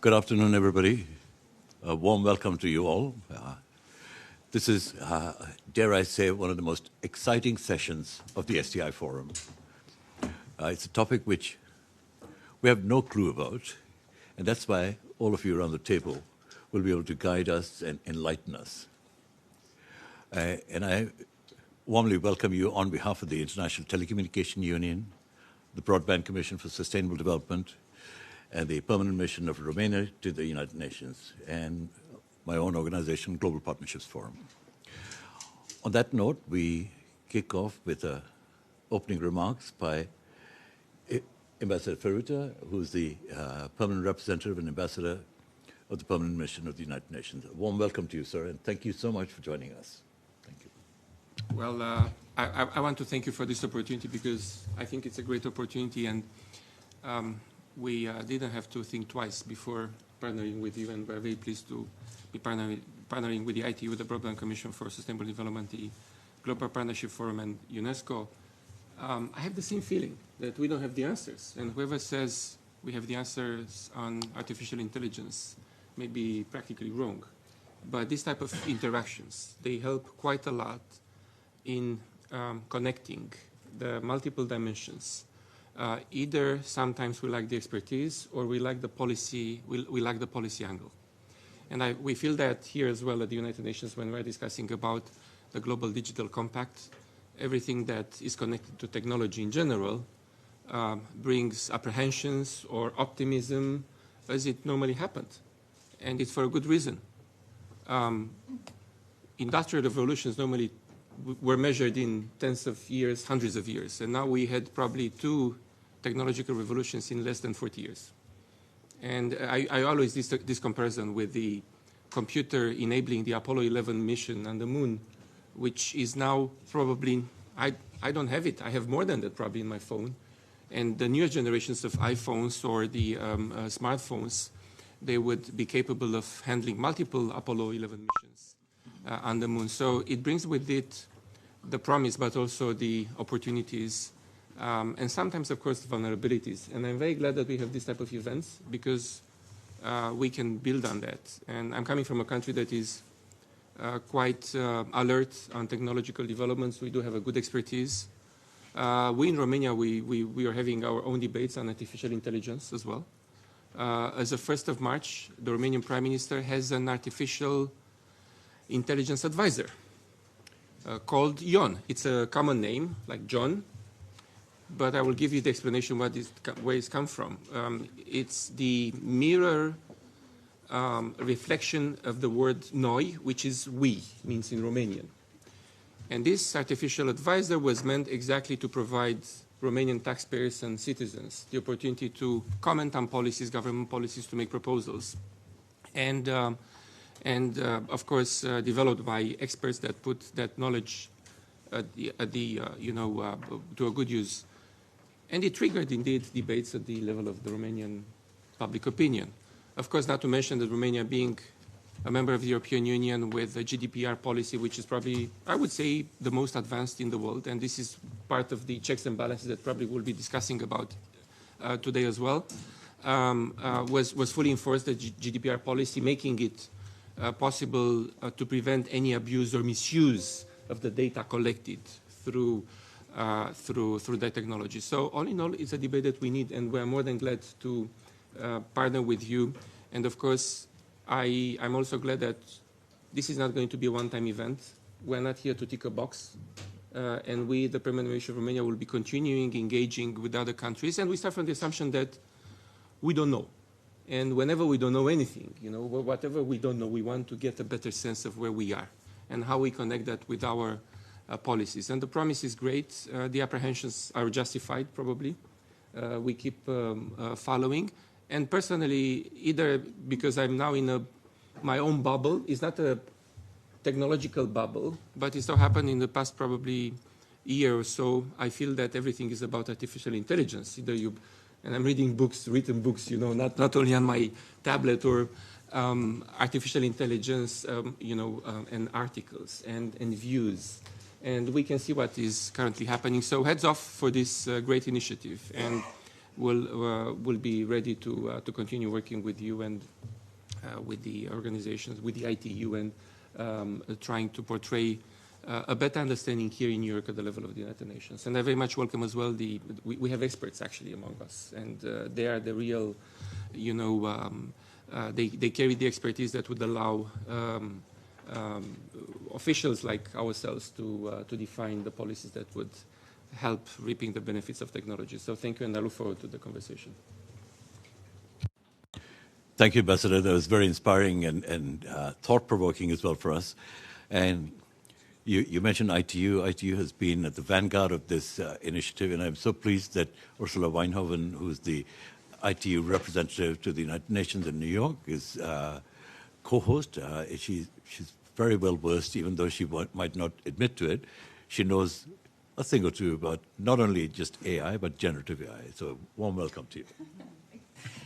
Good afternoon, everybody. A warm welcome to you all. This is, dare I say, one of the most exciting sessions of the STI Forum. It's a topic which we have no clue about, and that's why all of you around the table will be able to guide us and enlighten us. And I warmly welcome you on behalf of the International Telecommunication Union, the Broadband Commission for Sustainable Development, and the Permanent Mission of Romania to the United Nations, and my own organization, Global Partnerships Forum. On that note, we kick off with opening remarks by Ambassador Feruta, who's the permanent representative and ambassador of the Permanent Mission of the United Nations. A warm welcome to you, sir, and thank you so much for joining us. Thank you. Well, I want to thank you for this opportunity because I think it's a great opportunity, and we didn't have to think twice before partnering with you, and we're very pleased to be partnering with the ITU, the Broadband Commission for Sustainable Development, the Global Partnership Forum, and UNESCO. I have the same feeling that we don't have the answers, and whoever says we have the answers on artificial intelligence may be practically wrong. But this type of interactions, they help quite a lot in connecting the multiple dimensions. Either sometimes we lack the expertise, or we lack the policy. We lack the policy angle, and we feel that here as well at the United Nations when we're discussing about the Global Digital Compact. Everything that is connected to technology in general brings apprehensions or optimism, as it normally happened, and it's for a good reason. Industrial revolutions normally were measured in tens of years, hundreds of years, and now we had probably 2 technological revolutions in less than 40 years. And I always do this comparison with the computer enabling the Apollo 11 mission on the moon, which is now probably, I don't have it. I have more than that probably in my phone. And the newer generations of iPhones or the smartphones, they would be capable of handling multiple Apollo 11 missions on the moon. So it brings with it the promise, but also the opportunities, and sometimes, of course, vulnerabilities. And I'm very glad that we have this type of events because we can build on that. And I'm coming from a country that is quite alert on technological developments. We do have a good expertise. We in Romania, we are having our own debates on artificial intelligence as well. As of 1st of March, the Romanian Prime Minister has an artificial intelligence advisor called Ion. It's a common name, like John, but I will give you the explanation where it's come from. It's the mirror reflection of the word noi, which is we, means in Romanian. And this artificial advisor was meant exactly to provide Romanian taxpayers and citizens the opportunity to comment on policies, government policies, to make proposals. And of course, developed by experts that put that knowledge to a good use. And it triggered, indeed, debates at the level of the Romanian public opinion. Of course, not to mention that Romania being a member of the European Union with a GDPR policy, which is probably, I would say, the most advanced in the world. And this is part of the checks and balances that probably we'll be discussing about today as well, was fully enforced, the GDPR policy, making it possible to prevent any abuse or misuse of the data collected through that technology. So all in all, it's a debate that we need, and we're more than glad to partner with you. And of course, I'm also glad that this is not going to be a one-time event. We're not here to tick a box. And we, the Permanent Mission of Romania, will be continuing engaging with other countries. And we start from the assumption that we don't know. And whenever we don't know anything, whatever we don't know, we want to get a better sense of where we are and how we connect that with our policies. And the promise is great. The apprehensions are justified, probably. We keep following. And personally, either because I'm now in my own bubble, it's not a technological bubble, but it so happened in the past probably year or so, I feel that everything is about artificial intelligence. And I'm reading books, written books, not only on my tablet or artificial intelligence, and articles and views. And we can see what is currently happening. So heads off for this great initiative. And will be ready to continue working with you and with the organizations, with the ITU, and trying to portray a better understanding here in New York at the level of the United Nations. And I very much welcome as well we have experts actually among us, and they are the real, they carry the expertise that would allow officials like ourselves to define the policies that would help reaping the benefits of technology. So thank you, and I look forward to the conversation. Thank you, Ambassador. That was very inspiring and thought-provoking as well for us. And you mentioned ITU. ITU has been at the vanguard of this initiative, and I'm so pleased that Ursula Weinhoven, who's the ITU representative to the United Nations in New York, is co-host. She's very well versed, even though she might not admit to it. She knows a thing or two about not only just AI, but generative AI. So warm welcome to you.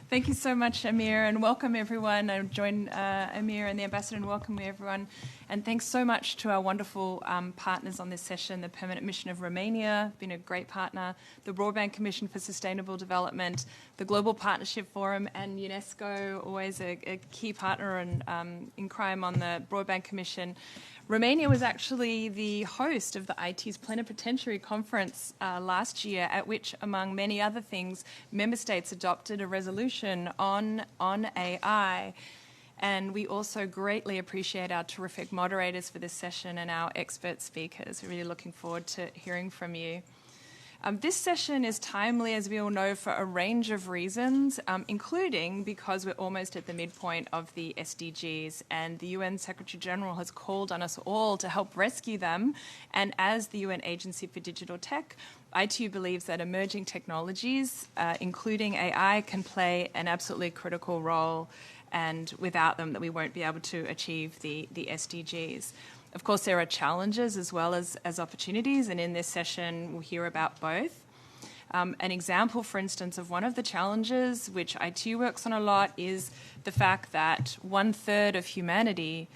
Thank you so much, Amir, and welcome everyone. I join Amir and the Ambassador in welcoming everyone. And thanks so much to our wonderful partners on this session, the Permanent Mission of Romania, been a great partner, the Broadband Commission for Sustainable Development, the Global Partnership Forum, and UNESCO, always a key partner in crime on the Broadband Commission. Romania was actually the host of the IT's Plenipotentiary Conference last year, at which, among many other things, member states adopted a resolution on AI. And we also greatly appreciate our terrific moderators for this session and our expert speakers. We're really looking forward to hearing from you. This session is timely, as we all know, for a range of reasons, including because we're almost at the midpoint of the SDGs, and the UN Secretary-General has called on us all to help rescue them. And as the UN Agency for Digital Tech, ITU believes that emerging technologies, including AI, can play an absolutely critical role, and without them, that we won't be able to achieve the SDGs. Of course, there are challenges as well as opportunities, and in this session, we'll hear about both. An example, for instance, of one of the challenges, which ITU works on a lot, is the fact that 1/3 of humanity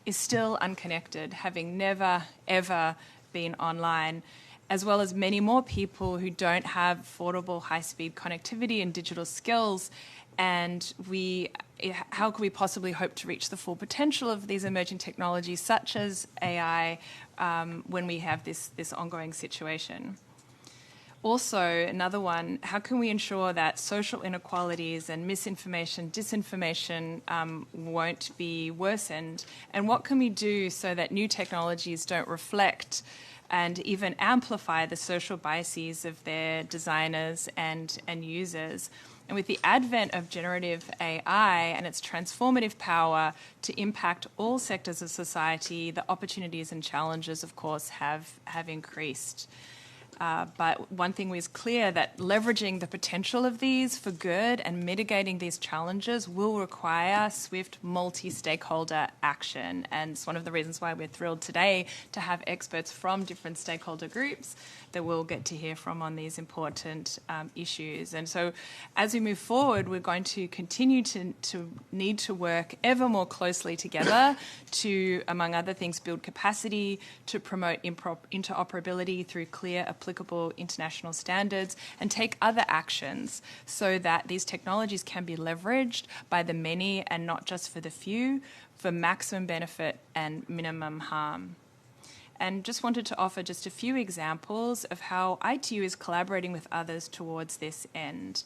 is still unconnected, having never, ever been online, as well as many more people who don't have affordable high-speed connectivity and digital skills. And how could we possibly hope to reach the full potential of these emerging technologies, such as AI, when we have this ongoing situation? Also, another one, how can we ensure that social inequalities and misinformation, disinformation won't be worsened? And what can we do so that new technologies don't reflect and even amplify the social biases of their designers and users? And with the advent of generative AI and its transformative power to impact all sectors of society, the opportunities and challenges, of course, have increased. But one thing was clear, that leveraging the potential of these for good and mitigating these challenges will require swift multi-stakeholder action. And it's one of the reasons why we're thrilled today to have experts from different stakeholder groups that we'll get to hear from on these important issues. And so as we move forward, we're going to continue to need to work ever more closely together to, among other things, build capacity, to promote interoperability through clear applicable international standards, and take other actions so that these technologies can be leveraged by the many and not just for the few, for maximum benefit and minimum harm. And just wanted to offer just a few examples of how ITU is collaborating with others towards this end.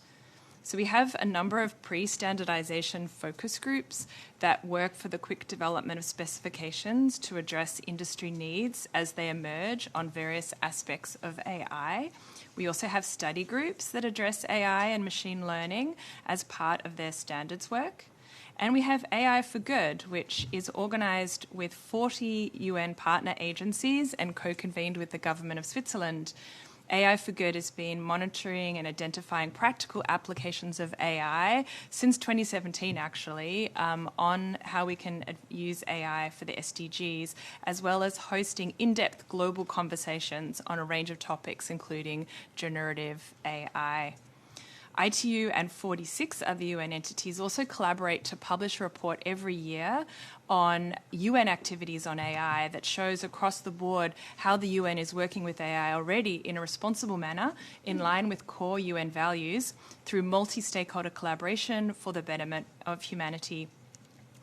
So we have a number of pre-standardization focus groups that work for the quick development of specifications to address industry needs as they emerge on various aspects of AI. We also have study groups that address AI and machine learning as part of their standards work. And we have AI for Good, which is organised with 40 UN partner agencies and co-convened with the government of Switzerland. AI for Good has been monitoring and identifying practical applications of AI since 2017, actually, on how we can use AI for the SDGs, as well as hosting in-depth global conversations on a range of topics, including generative AI. ITU and 46 other UN entities also collaborate to publish a report every year on UN activities on AI that shows across the board how the UN is working with AI already in a responsible manner in line with core UN values through multi-stakeholder collaboration for the betterment of humanity.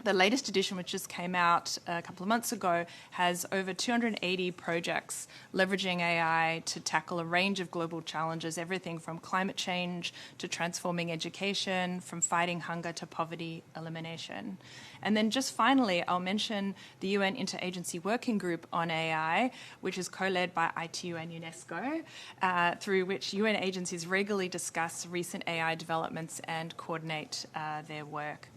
The latest edition, which just came out a couple of months ago, has over 280 projects leveraging AI to tackle a range of global challenges, everything from climate change to transforming education, from fighting hunger to poverty elimination. And then just finally, I'll mention the UN Interagency Working Group on AI, which is co-led by ITU and UNESCO, through which UN agencies regularly discuss recent AI developments and coordinate their work.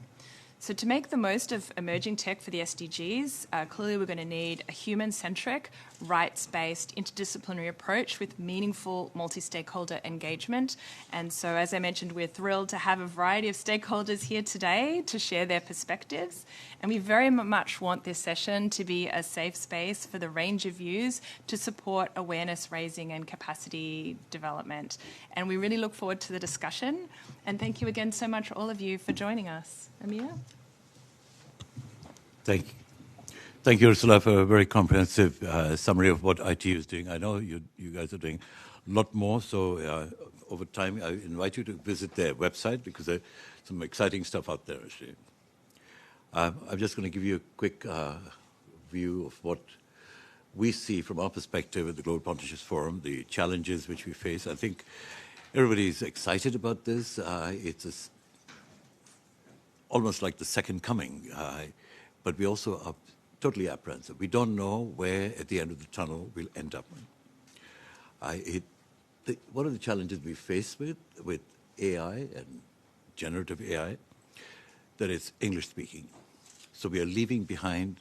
So to make the most of emerging tech for the SDGs, clearly we're going to need a human-centric, rights-based, interdisciplinary approach with meaningful multi-stakeholder engagement. And so, as I mentioned, we're thrilled to have a variety of stakeholders here today to share their perspectives. And we very much want this session to be a safe space for the range of views to support awareness raising and capacity development. And we really look forward to the discussion. And thank you again so much, all of you, for joining us. Amir? Thank you. Thank you, Ursula, for a very comprehensive summary of what ITU is doing. I know you guys are doing a lot more, so over time I invite you to visit their website because there's some exciting stuff out there, actually. I'm just going to give you a quick view of what we see from our perspective at the Global Partnerships Forum, the challenges which we face. I think everybody's excited about this. It's almost like the second coming, but we also are totally apprehensive. We don't know where, at the end of the tunnel, we'll end up. One of the challenges we face with AI and generative AI, that it's English-speaking. So we are leaving behind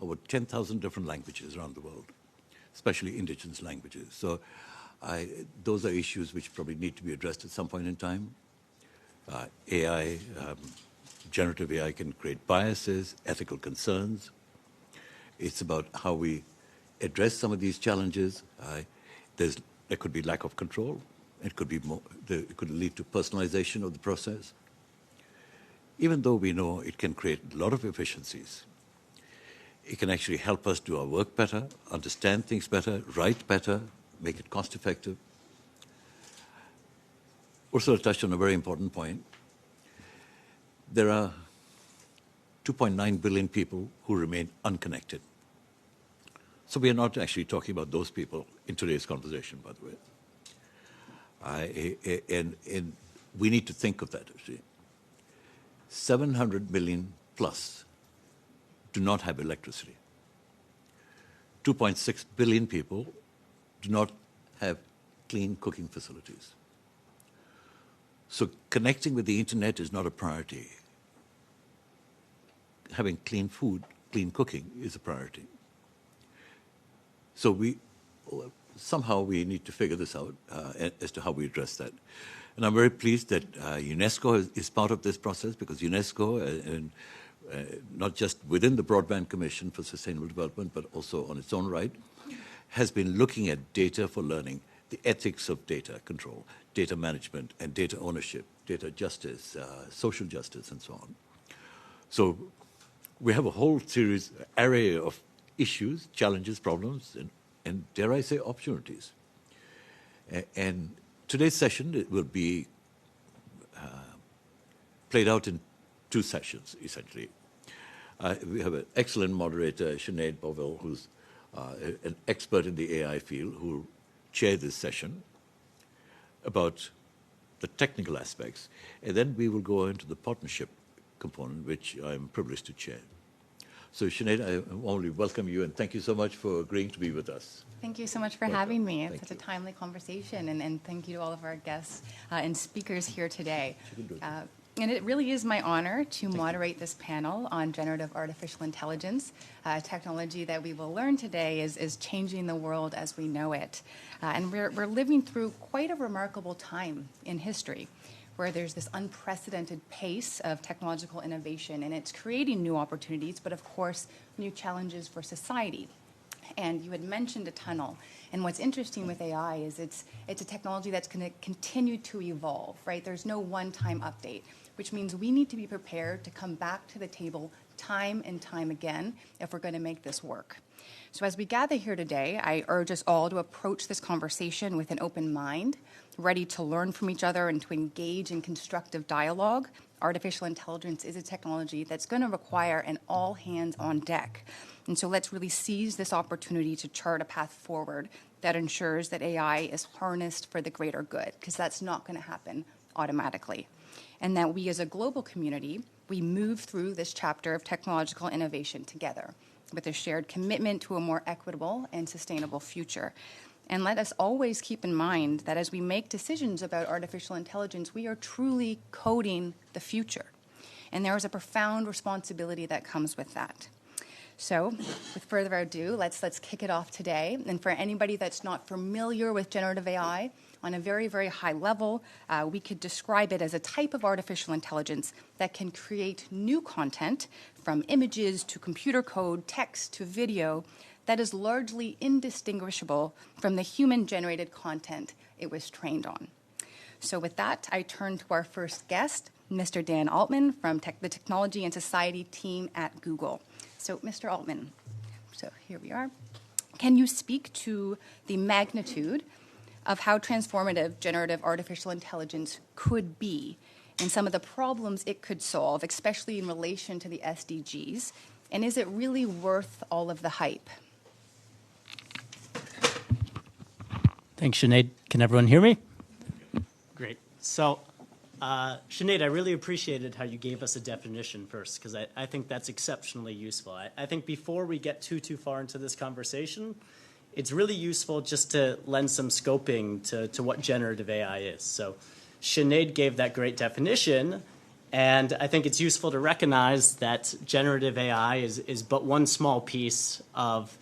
over 10,000 different languages around the world, especially indigenous languages. So those are issues which probably need to be addressed at some point in time. AI, generative AI can create biases, ethical concerns. It's about how we address some of these challenges. There could be lack of control. It could lead to personalization of the process. Even though we know it can create a lot of efficiencies, it can actually help us do our work better, understand things better, write better, make it cost-effective. Ursula touched on a very important point. There are 2.9 billion people who remain unconnected. So we are not actually talking about those people in today's conversation, by the way. And we need to think of that, actually. 700 million plus do not have electricity. 2.6 billion people do not have clean cooking facilities. So connecting with the internet is not a priority. Having clean food, clean cooking is a priority. So somehow we need to figure this out as to how we address that. And I'm very pleased that UNESCO is part of this process, because UNESCO, not just within the Broadband Commission for Sustainable Development, but also on its own right, has been looking at data for learning, the ethics of data control, data management, and data ownership, data justice, social justice, and so on. So we have a whole array of issues, challenges, problems, and dare I say, opportunities. And today's session, it will be played out in two sessions, essentially. We have an excellent moderator, Sinead Bovell, who's an expert in the AI field, who will chair this session about the technical aspects. And then we will go into the partnership component, which I'm privileged to chair. So, Sinead, I warmly welcome you, and thank you so much for agreeing to be with us. Thank you so much for having me. It's such a timely conversation, and thank you to all of our guests and speakers here today. And it really is my honor to moderate this panel on generative artificial intelligence. Technology that we will learn today is changing the world as we know it. And we're living through quite a remarkable time in history, where there's this unprecedented pace of technological innovation, and it's creating new opportunities, but of course, new challenges for society. And you had mentioned a tunnel. And what's interesting with AI is it's a technology that's going to continue to evolve, right? There's no one-time update, which means we need to be prepared to come back to the table time and time again if we're going to make this work. So as we gather here today, I urge us all to approach this conversation with an open mind, ready to learn from each other and to engage in constructive dialogue. Artificial intelligence is a technology that's going to require an all hands on deck. And so let's really seize this opportunity to chart a path forward that ensures that AI is harnessed for the greater good, because that's not going to happen automatically. And that we as a global community, we move through this chapter of technological innovation together with a shared commitment to a more equitable and sustainable future. And let us always keep in mind that as we make decisions about artificial intelligence, we are truly coding the future. And there is a profound responsibility that comes with that. So, with further ado, let's kick it off today. And for anybody that's not familiar with generative AI, on a very, very high level, we could describe it as a type of artificial intelligence that can create new content, from images to computer code, text to video, that is largely indistinguishable from the human-generated content it was trained on. So with that, I turn to our first guest, Mr. Dan Altman from the Technology and Society team at Google. So, Mr. Altman, so here we are. Can you speak to the magnitude of how transformative generative artificial intelligence could be and some of the problems it could solve, especially in relation to the SDGs? And is it really worth all of the hype? Thanks, Sinead. Can everyone hear me? Great. So, Sinead, I really appreciated how you gave us a definition first, because I think that's exceptionally useful. I think before we get too far into this conversation, it's really useful just to lend some scoping to what generative AI is. So Sinead gave that great definition, and I think it's useful to recognize that generative AI is but one small piece of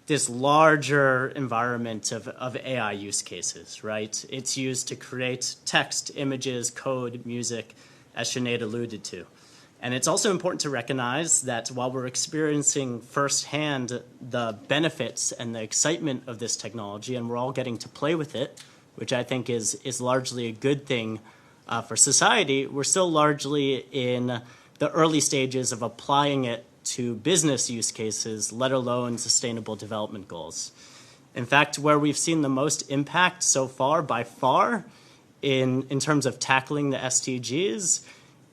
this larger environment of AI use cases, right? It's used to create text, images, code, music, as Sinead alluded to. And it's also important to recognize that while we're experiencing firsthand the benefits and the excitement of this technology, and we're all getting to play with it, which I think is largely a good thing for society, we're still largely in the early stages of applying it to business use cases, let alone sustainable development goals. In fact, where we've seen the most impact so far, by far, in terms of tackling the SDGs,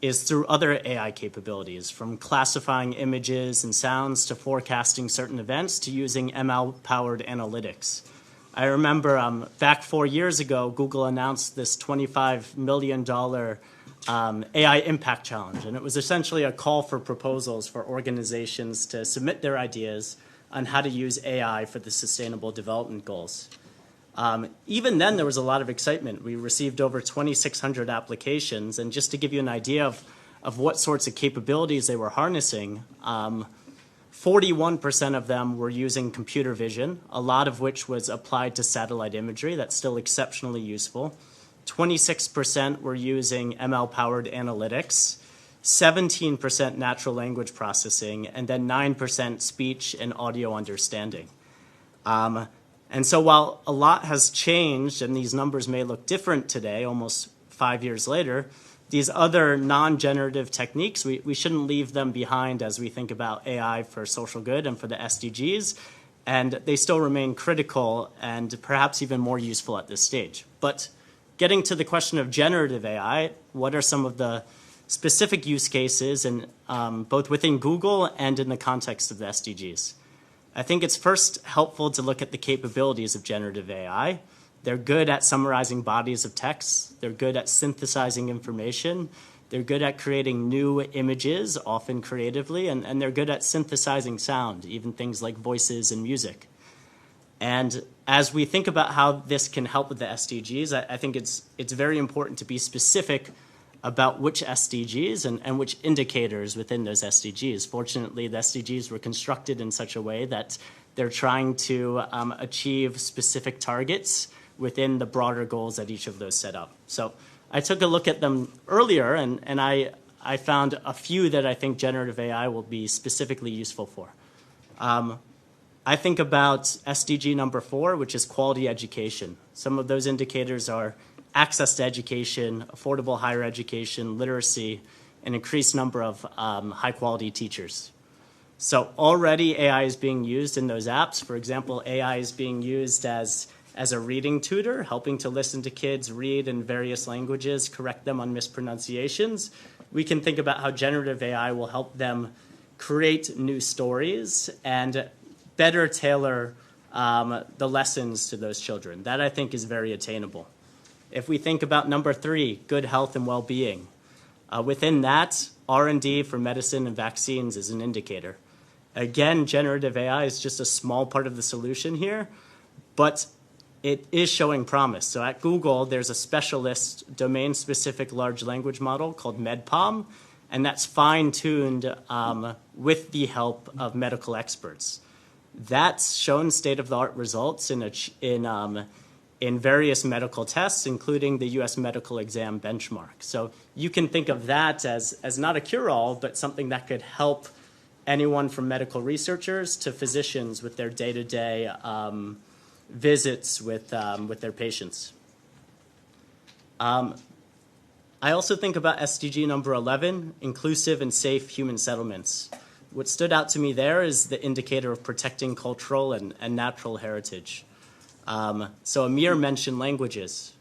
is through other AI capabilities, from classifying images and sounds to forecasting certain events to using ML-powered analytics. I remember back 4 years ago, Google announced this $25 million AI Impact Challenge, and it was essentially a call for proposals for organizations to submit their ideas on how to use AI for the Sustainable Development Goals. Even then, there was a lot of excitement. We received over 2,600 applications, and just to give you an idea of what sorts of capabilities they were harnessing, 41% of them were using computer vision, a lot of which was applied to satellite imagery. That's still exceptionally useful. 26% were using ML-powered analytics, 17% natural language processing, and then 9% speech and audio understanding. And so while a lot has changed, and these numbers may look different today, almost 5 years later, these other non-generative techniques, we shouldn't leave them behind as we think about AI for social good and for the SDGs, and they still remain critical and perhaps even more useful at this stage. But getting to the question of generative AI, what are some of the specific use cases, in, both within Google and in the context of the SDGs? I think it's first helpful to look at the capabilities of generative AI. They're good at summarizing bodies of text. They're good at synthesizing information. They're good at creating new images, often creatively, and they're good at synthesizing sound, even things like voices and music. And as we think about how this can help with the SDGs, I think it's very important to be specific about which SDGs and which indicators within those SDGs. Fortunately, the SDGs were constructed in such a way that they're trying to achieve specific targets within the broader goals that each of those set up. So I took a look at them earlier, and I found a few that I think generative AI will be specifically useful for. I think about SDG number 4, which is quality education. Some of those indicators are access to education, affordable higher education, literacy, an increased number of high-quality teachers. So already AI is being used in those apps. For example, AI is being used as a reading tutor, helping to listen to kids read in various languages, correct them on mispronunciations. We can think about how generative AI will help them create new stories and better tailor the lessons to those children. That, I think, is very attainable. If we think about number 3, good health and well-being, within that, R&D for medicine and vaccines is an indicator. Again, generative AI is just a small part of the solution here, but it is showing promise. So at Google, there's a specialist domain-specific large language model called MedPalm, and that's fine-tuned with the help of medical experts. That's shown state-of-the-art results in various medical tests, including the U.S. medical exam benchmark. So you can think of that as not a cure-all, but something that could help anyone from medical researchers to physicians with their day-to-day visits with their patients. I also think about SDG number 11, inclusive and safe human settlements. What stood out to me there is the indicator of protecting cultural and natural heritage. So Amir mentioned languages.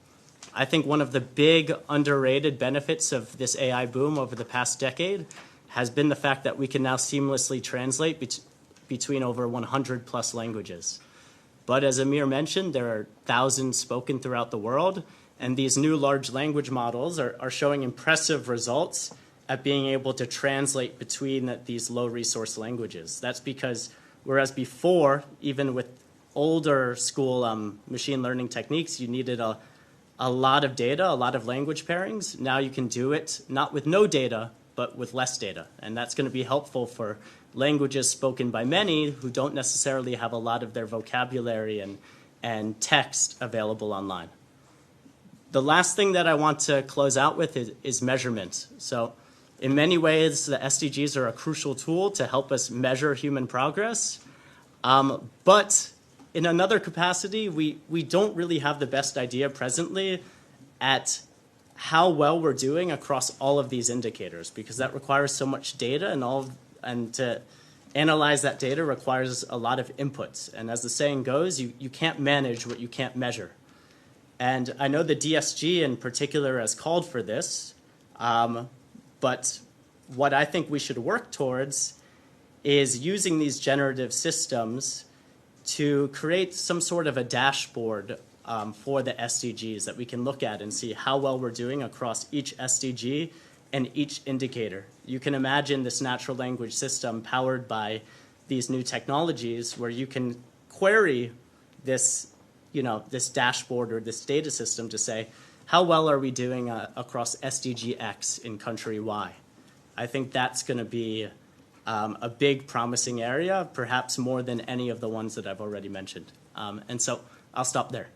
I think one of the big underrated benefits of this AI boom over the past decade has been the fact that we can now seamlessly translate between over 100 plus languages. But as Amir mentioned, there are thousands spoken throughout the world, and these new large language models are showing impressive results at being able to translate between these low resource languages. That's because whereas before, even with older school machine learning techniques, you needed a lot of data, a lot of language pairings. Now you can do it not with no data, but with less data. And that's going to be helpful for languages spoken by many who don't necessarily have a lot of their vocabulary and text available online. The last thing that I want to close out with is measurement. So in many ways, the SDGs are a crucial tool to help us measure human progress. But in another capacity, we don't really have the best idea presently at how well we're doing across all of these indicators, because that requires so much data, and to analyze that data requires a lot of inputs. And as the saying goes, you can't manage what you can't measure. And I know the DSG in particular has called for this, but what I think we should work towards is using these generative systems to create some sort of a dashboard for the SDGs that we can look at and see how well we're doing across each SDG and each indicator. You can imagine this natural language system powered by these new technologies where you can query this dashboard or this data system to say, how well are we doing across SDG X in country Y? I think that's going to be a big promising area, perhaps more than any of the ones that I've already mentioned. And so I'll stop there.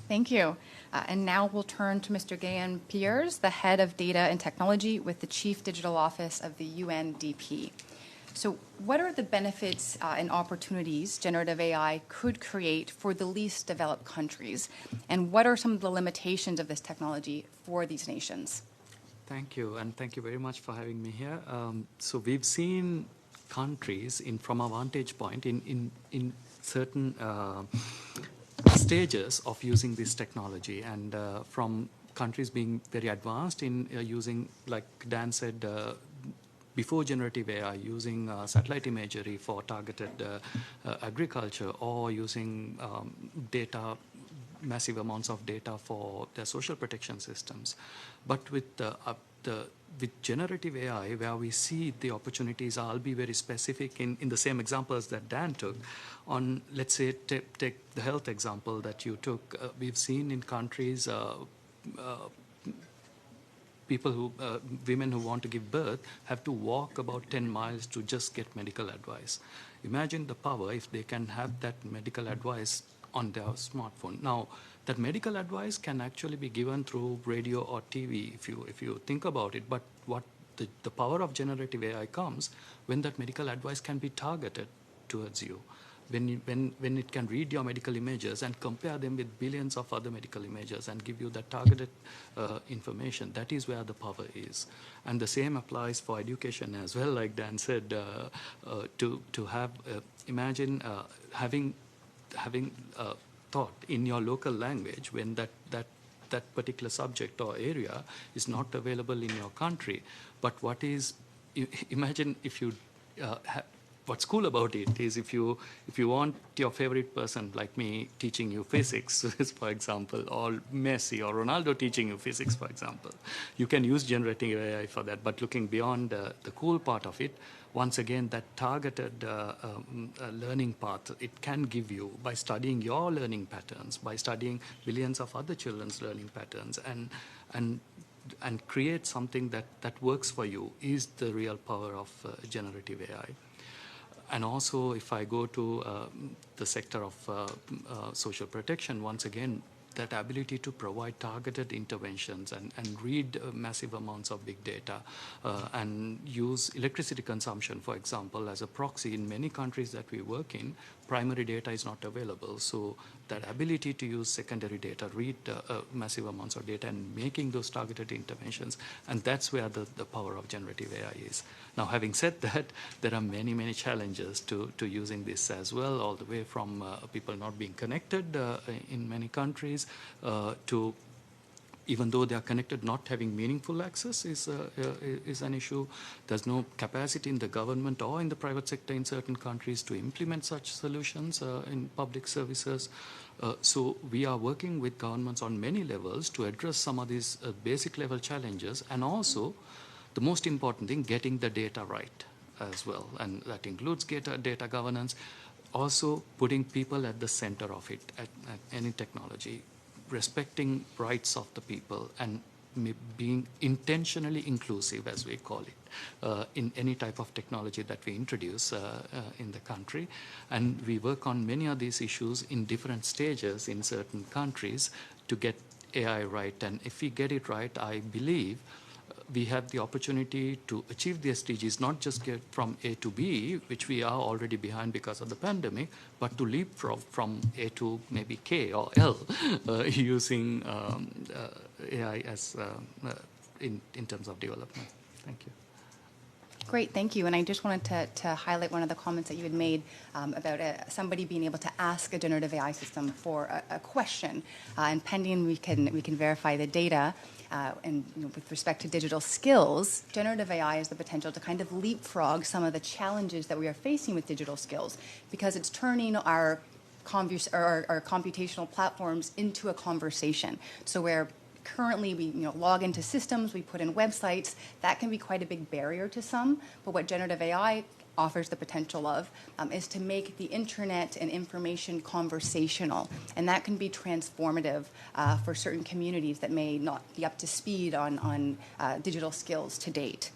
Thank you. And now we'll turn to Mr. Gayan Piers, the Head of Data and Technology with the Chief Digital Office of the UNDP. So what are the benefits and opportunities generative AI could create for the least developed countries? And what are some of the limitations of this technology for these nations? Thank you, and thank you very much for having me here. So we've seen countries, from a vantage point, in certain stages of using this technology, and from countries being very advanced in using, like Dan said, before generative AI, using satellite imagery for targeted agriculture, or using massive amounts of data for their social protection systems. But with generative AI, where we see the opportunities, I'll be very specific in the same examples that Dan took. On, let's say, take the health example that you took. We've seen in countries women who want to give birth have to walk about 10 miles to just get medical advice. Imagine the power if they can have that medical advice on their smartphone. Now, that medical advice can actually be given through radio or TV if you think about it. But what the power of generative AI comes when that medical advice can be targeted towards you. When it can read your medical images and compare them with billions of other medical images and give you that targeted information, that is where the power is. And the same applies for education as well, like Dan said, to have, imagine having taught in your local language when that particular subject or area is not available in your country. But imagine if you what's cool about it is if you want your favorite person like me teaching you physics, for example, or Messi or Ronaldo teaching you physics, for example, you can use generative AI for that. But looking beyond the cool part of it, once again, that targeted learning path, it can give you by studying your learning patterns, by studying billions of other children's learning patterns, and create something that works for you is the real power of generative AI. And also, if I go to the sector of social protection, once again, that ability to provide targeted interventions and read massive amounts of big data and use electricity consumption, for example, as a proxy. In many countries that we work in, primary data is not available. So that ability to use secondary data, read massive amounts of data and making those targeted interventions, and that's where the power of generative AI is. Now, having said that, there are many, many challenges to using this as well, all the way from people not being connected in many countries to, even though they are connected, not having meaningful access is an issue. There's no capacity in the government or in the private sector in certain countries to implement such solutions in public services. So we are working with governments on many levels to address some of these basic level challenges, and also the most important thing, getting the data right as well. And that includes data governance, also putting people at the center of it, at any technology, respecting rights of the people, and being intentionally inclusive, as we call it, in any type of technology that we introduce in the country. And we work on many of these issues in different stages in certain countries to get AI right. And if we get it right, I believe we have the opportunity to achieve the SDGs, not just get from A to B, which we are already behind because of the pandemic, but to leapfrog from A to maybe K or L using AI as in terms of development. Thank you. Great, thank you. And I just wanted to highlight one of the comments that you had made about somebody being able to ask a generative AI system for a question. And pending we can verify the data. And with respect to digital skills, generative AI has the potential to kind of leapfrog some of the challenges that we are facing with digital skills, because it's turning our computational platforms into a conversation. So where currently we log into systems, we put in websites, that can be quite a big barrier to some. But what generative AI offers the potential of is to make the internet and information conversational. And that can be transformative for certain communities that may not be up to speed on digital skills to date.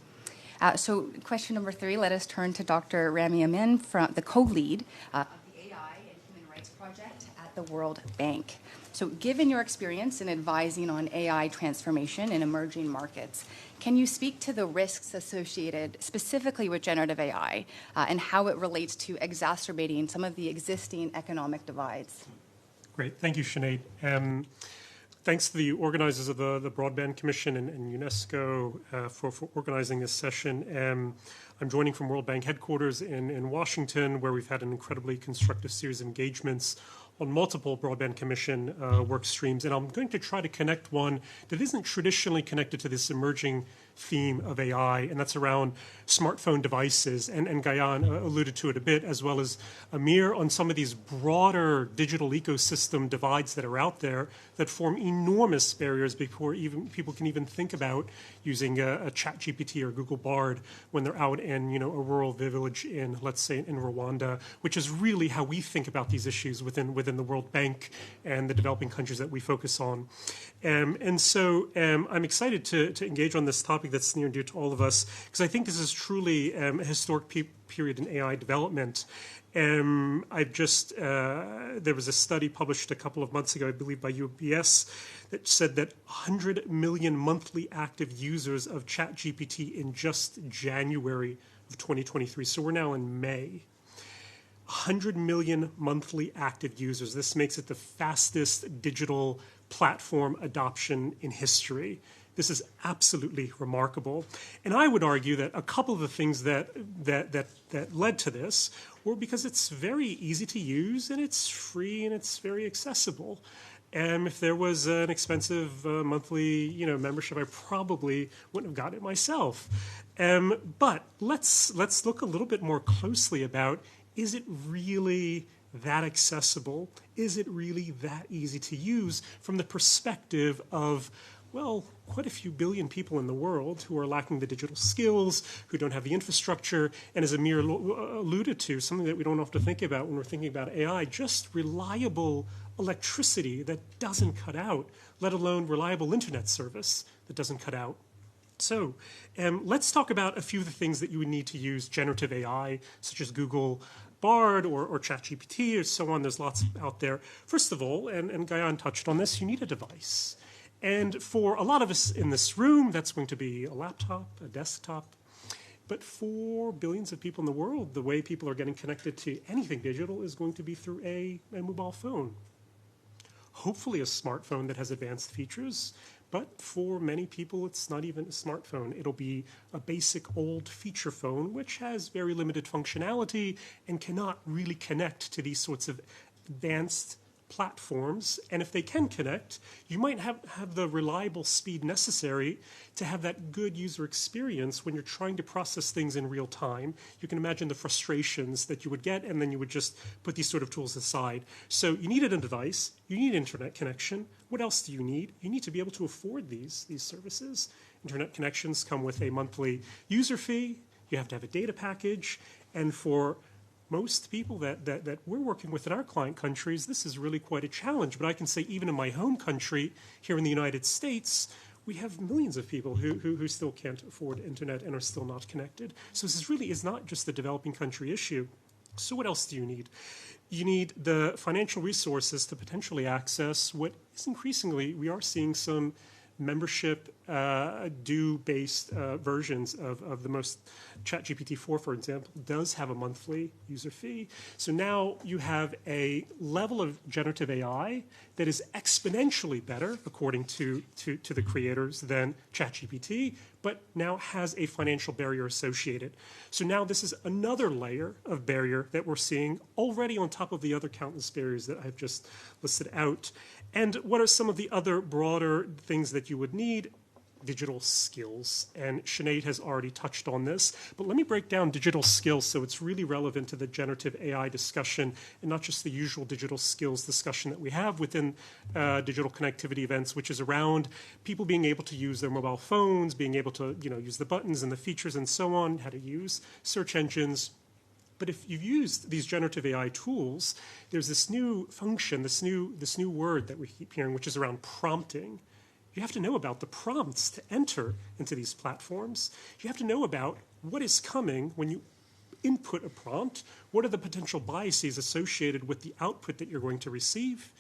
So question number 3, let us turn to Dr. Rami Amin, from the co-lead of the AI and Human Rights Project at the World Bank. So given your experience in advising on AI transformation in emerging markets, can you speak to the risks associated specifically with generative AI and how it relates to exacerbating some of the existing economic divides? Great. Thank you, Sinead. Thanks to the organizers of the Broadband Commission and UNESCO for organizing this session. I'm joining from World Bank headquarters in Washington, where we've had an incredibly constructive series of engagements on multiple Broadband Commission work streams. And I'm going to try to connect one that isn't traditionally connected to this emerging theme of AI, and that's around smartphone devices. And Gayan alluded to it a bit, as well as Amir, on some of these broader digital ecosystem divides that are out there that form enormous barriers before even people can even think about using a ChatGPT or Google Bard when they're out in a rural village in, let's say, in Rwanda, which is really how we think about these issues within the World Bank and the developing countries that we focus on. And so I'm excited to engage on this topic topic that's near and dear to all of us, because I think this is truly a historic period in AI development. I've just, there was a study published a couple of months ago, I believe by UBS, that said that 100 million monthly active users of ChatGPT in just January of 2023. So we're now in May. 100 million monthly active users. This makes it the fastest digital platform adoption in history. This is absolutely remarkable. And I would argue that a couple of the things that led to this were because it's very easy to use and it's free and it's very accessible. And if there was an expensive monthly, membership, I probably wouldn't have got it myself. But let's look a little bit more closely about, is it really that accessible? Is it really that easy to use from the perspective of, well, quite a few billion people in the world who are lacking the digital skills, who don't have the infrastructure, and as Amir alluded to, something that we don't often think about when we're thinking about AI, just reliable electricity that doesn't cut out, let alone reliable internet service that doesn't cut out. So let's talk about a few of the things that you would need to use generative AI, such as Google Bard or ChatGPT or so on. There's lots out there. First of all, and Gayan touched on this, you need a device. And for a lot of us in this room, that's going to be a laptop, a desktop. But for billions of people in the world, the way people are getting connected to anything digital is going to be through a mobile phone. Hopefully a smartphone that has advanced features, but for many people, it's not even a smartphone. It'll be a basic old feature phone, which has very limited functionality and cannot really connect to these sorts of advanced platforms. And if they can connect, you might have the reliable speed necessary to have that good user experience when you're trying to process things in real time. You can imagine the frustrations that you would get, and then you would just put these sort of tools aside. So you need a device, you need internet connection. What else do you need? You need to be able to afford these services. Internet connections come with a monthly user fee. You have to have a data package. And for most people that we're working with in our client countries, this is really quite a challenge. But I can say even in my home country, here in the United States, we have millions of people who still can't afford internet and are still not connected. So this really is not just a developing country issue. So what else do you need? You need the financial resources to potentially access what is increasingly, we are seeing some membership due-based versions of the most. ChatGPT-4, for example, does have a monthly user fee. So now you have a level of generative AI that is exponentially better, according to the creators, than ChatGPT, but now has a financial barrier associated. So now this is another layer of barrier that we're seeing already on top of the other countless barriers that I've just listed out. And what are some of the other broader things that you would need? Digital skills, and Sinead has already touched on this, but let me break down digital skills so it's really relevant to the generative AI discussion and not just the usual digital skills discussion that we have within digital connectivity events, which is around people being able to use their mobile phones, being able to use the buttons and the features and so on, how to use search engines. But if you've used these generative AI tools, there's this new function, this new word that we keep hearing, which is around prompting. You have to know about the prompts to enter into these platforms. You have to know about what is coming when you input a prompt. What are the potential biases associated with the output that you're going to receive?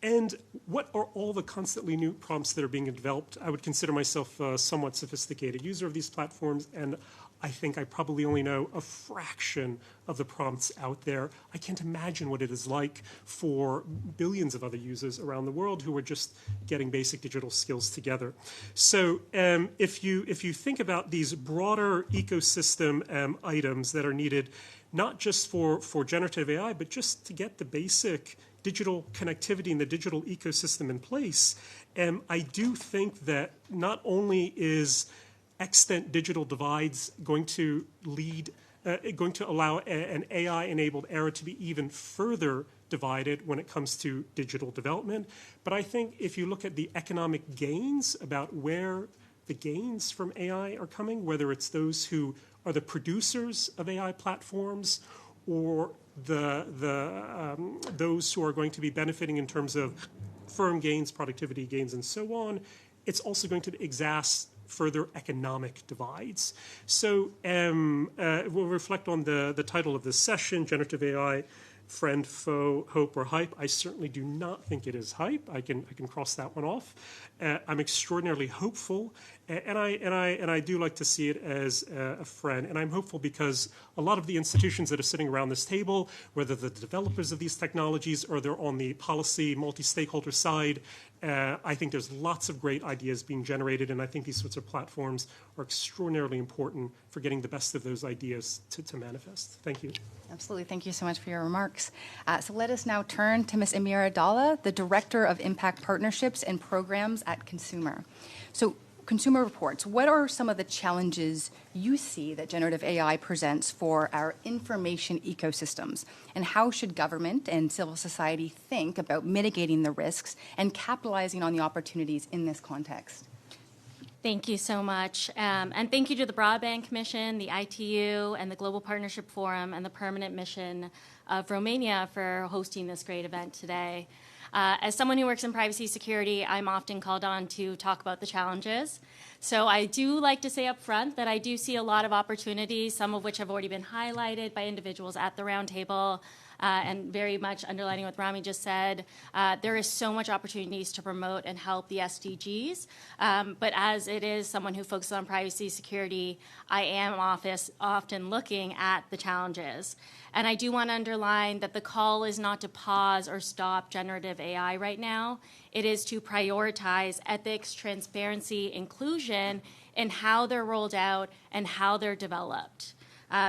And what are all the constantly new prompts that are being developed? I would consider myself a somewhat sophisticated user of these platforms, and I think I probably only know a fraction of the prompts out there. I can't imagine what it is like for billions of other users around the world who are just getting basic digital skills together. So if you think about these broader ecosystem items that are needed, not just for generative AI, but just to get the basic digital connectivity and the digital ecosystem in place, I do think that not only is extant digital divides going to allow an AI-enabled era to be even further divided when it comes to digital development. But I think if you look at the economic gains, about where the gains from AI are coming, whether it's those who are the producers of AI platforms or those who are going to be benefiting in terms of firm gains, productivity gains, and so on, it's also going to further economic divides. So we'll reflect on the title of this session, Generative AI, Friend, Foe, Hope, or Hype. I certainly do not think it is hype. I can cross that one off. I'm extraordinarily hopeful, and I do like to see it as a friend. And I'm hopeful because a lot of the institutions that are sitting around this table, whether the developers of these technologies or they're on the policy multi-stakeholder side, I think there's lots of great ideas being generated, and I think these sorts of platforms are extraordinarily important for getting the best of those ideas to manifest. Thank you. Absolutely. Thank you so much for your remarks. So let us now turn to Ms. Amira Dalla, the Director of Impact Partnerships and Programs at Consumer. So Consumer Reports, what are some of the challenges you see that generative AI presents for our information ecosystems? And how should government and civil society think about mitigating the risks and capitalizing on the opportunities in this context? Thank you so much. And thank you to the Broadband Commission, the ITU, and the Global Partnership Forum, and the Permanent Mission of Romania for hosting this great event today. As someone who works in privacy security, I'm often called on to talk about the challenges. So I do like to say up front that I do see a lot of opportunities, some of which have already been highlighted by individuals at the roundtable. And very much underlining what Rami just said, there is so much opportunities to promote and help the SDGs. But as it is someone who focuses on privacy security, I am often looking at the challenges. And I do want to underline that the call is not to pause or stop generative AI right now. It is to prioritize ethics, transparency, inclusion in how they're rolled out and how they're developed.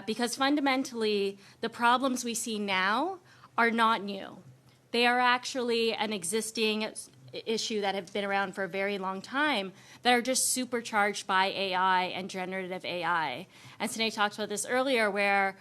Because fundamentally, the problems we see now are not new. They are actually an existing issue that have been around for a very long time that are just supercharged by AI and generative AI. And Sinead talked about this earlier, where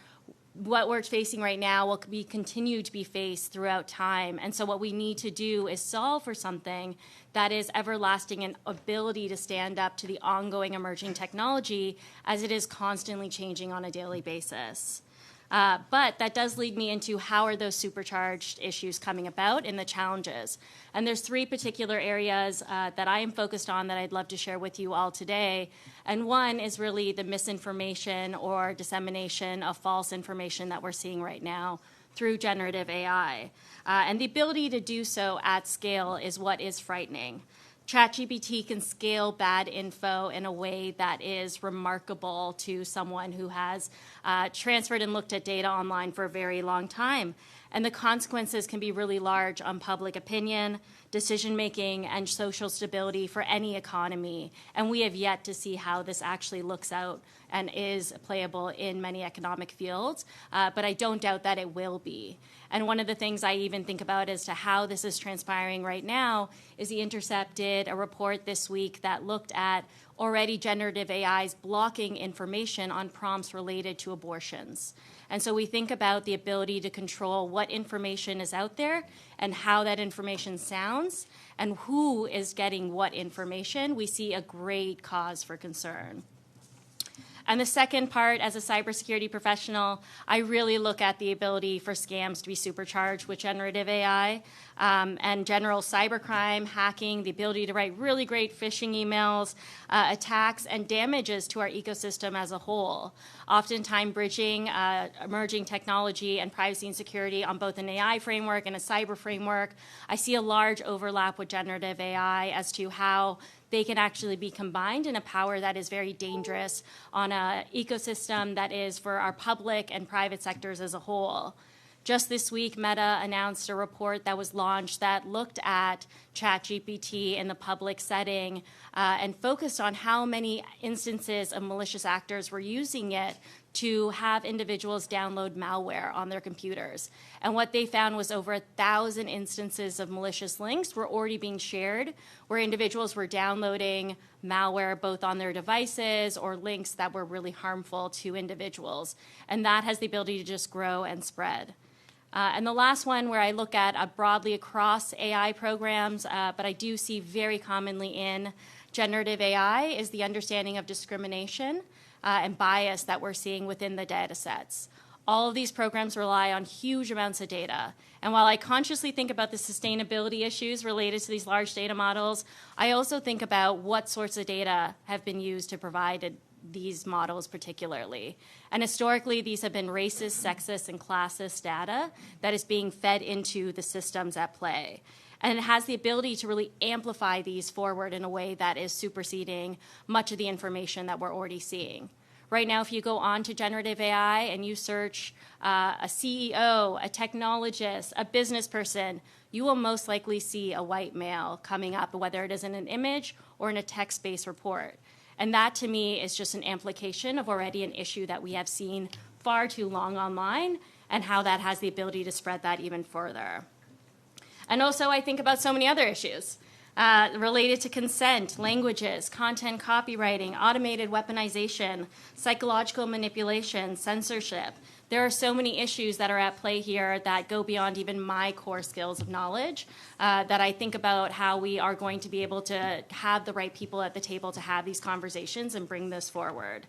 what we're facing right now will be continue to be faced throughout time. And so what we need to do is solve for something that is everlasting and ability to stand up to the ongoing emerging technology as it is constantly changing on a daily basis. But that does lead me into how are those supercharged issues coming about and the challenges. And there's three particular areas that I am focused on that I'd love to share with you all today. And one is really the misinformation or dissemination of false information that we're seeing right now through generative AI. And the ability to do so at scale is what is frightening. ChatGPT can scale bad info in a way that is remarkable to someone who has transferred and looked at data online for a very long time. And the consequences can be really large on public opinion, decision-making, and social stability for any economy. And we have yet to see how this actually looks out and is playable in many economic fields, but I don't doubt that it will be. And one of the things I even think about as to how this is transpiring right now is The Intercept did a report this week that looked at already generative AIs blocking information on prompts related to abortions. And so we think about the ability to control what information is out there and how that information sounds and who is getting what information. We see a great cause for concern. And the second part, as a cybersecurity professional, I really look at the ability for scams to be supercharged with generative AI and general cybercrime, hacking, the ability to write really great phishing emails, attacks, and damages to our ecosystem as a whole. Oftentimes bridging emerging technology and privacy and security on both an AI framework and a cyber framework. I see a large overlap with generative AI as to how they can actually be combined in a power that is very dangerous on an ecosystem that is for our public and private sectors as a whole. Just this week, Meta announced a report that was launched that looked at ChatGPT in the public setting and focused on how many instances of malicious actors were using it to have individuals download malware on their computers. And what they found was over 1,000 instances of malicious links were already being shared, where individuals were downloading malware both on their devices or links that were really harmful to individuals. And that has the ability to just grow and spread. And the last one, where I look at broadly across AI programs, but I do see very commonly in generative AI, is the understanding of discrimination and bias that we're seeing within the data sets. all of these programs rely on huge amounts of data. And while I consciously think about the sustainability issues related to these large data models, I also think about what sorts of data have been used to provide these models particularly. And historically, these have been racist, sexist, and classist data that is being fed into the systems at play. And it has the ability to really amplify these forward in a way that is superseding much of the information that we're already seeing. Right now, if you go on to generative AI and you search a CEO, a technologist, a business person, you will most likely see a white male coming up, whether it is in an image or in a text-based report. And that, to me, is just an amplification of already an issue that we have seen far too long online, and how that has the ability to spread that even further. And also, I think about so many other issues related to consent, languages, content copywriting, automated weaponization, psychological manipulation, censorship. There are so many issues that are at play here that go beyond even my core skills of knowledge, that I think about how we are going to be able to have the right people at the table to have these conversations and bring this forward.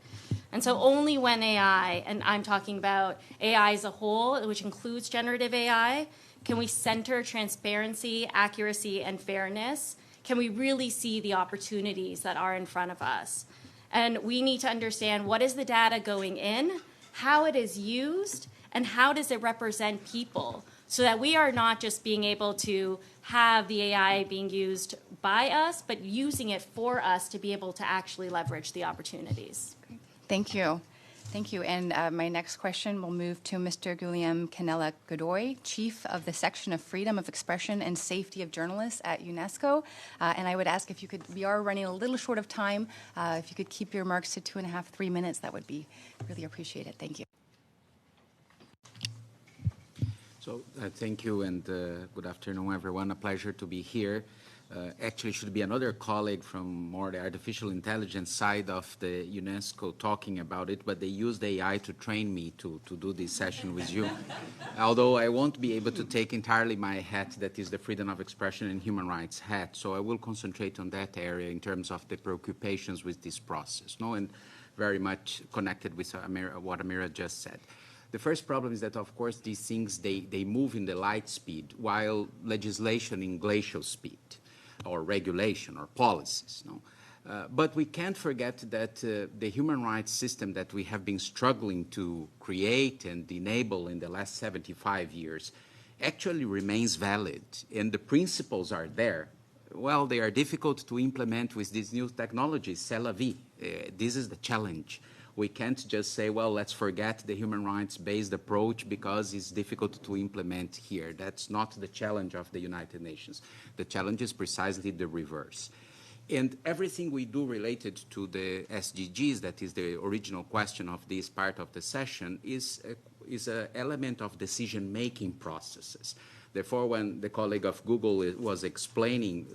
And so only when AI, and I'm talking about AI as a whole, which includes generative AI, can we center transparency, accuracy, and fairness? Can we really see the opportunities that are in front of us? And we need to understand what is the data going in, how it is used, and how does it represent people, so that we are not just being able to have the AI being used by us, but using it for us to be able to actually leverage the opportunities. Thank you. Thank you. And my next question will move to Mr. Guillaume Canella-Godoy, Chief of the Section of Freedom of Expression and Safety of Journalists at UNESCO. And I would ask if you could, we are running a little short of time, if you could keep your remarks to 2.5, 3 minutes, that would be really appreciated. Thank you. So thank you, and good afternoon, everyone. A pleasure to be here. Actually, should be another colleague from more the artificial intelligence side of the UNESCO talking about it, but they used AI to train me to do this session with you. Although I won't be able to take entirely my hat, that is the freedom of expression and human rights hat. So I will concentrate on that area in terms of the preoccupations with this process, and very much connected with what Amira just said. The first problem is that, of course, these things, they move in the light speed, while legislation in glacial speed, or regulation, or policies. But we can't forget that the human rights system that we have been struggling to create and enable in the last 75 years actually remains valid, and the principles are there. Well, they are difficult to implement with these new technologies, c'est la vie. This is the challenge. We can't just say, well, let's forget the human rights-based approach because it's difficult to implement here. That's not the challenge of the United Nations. The challenge is precisely the reverse. And everything we do related to the SDGs, that is the original question of this part of the session, is an element of decision-making processes. Therefore, when the colleague of Google was explaining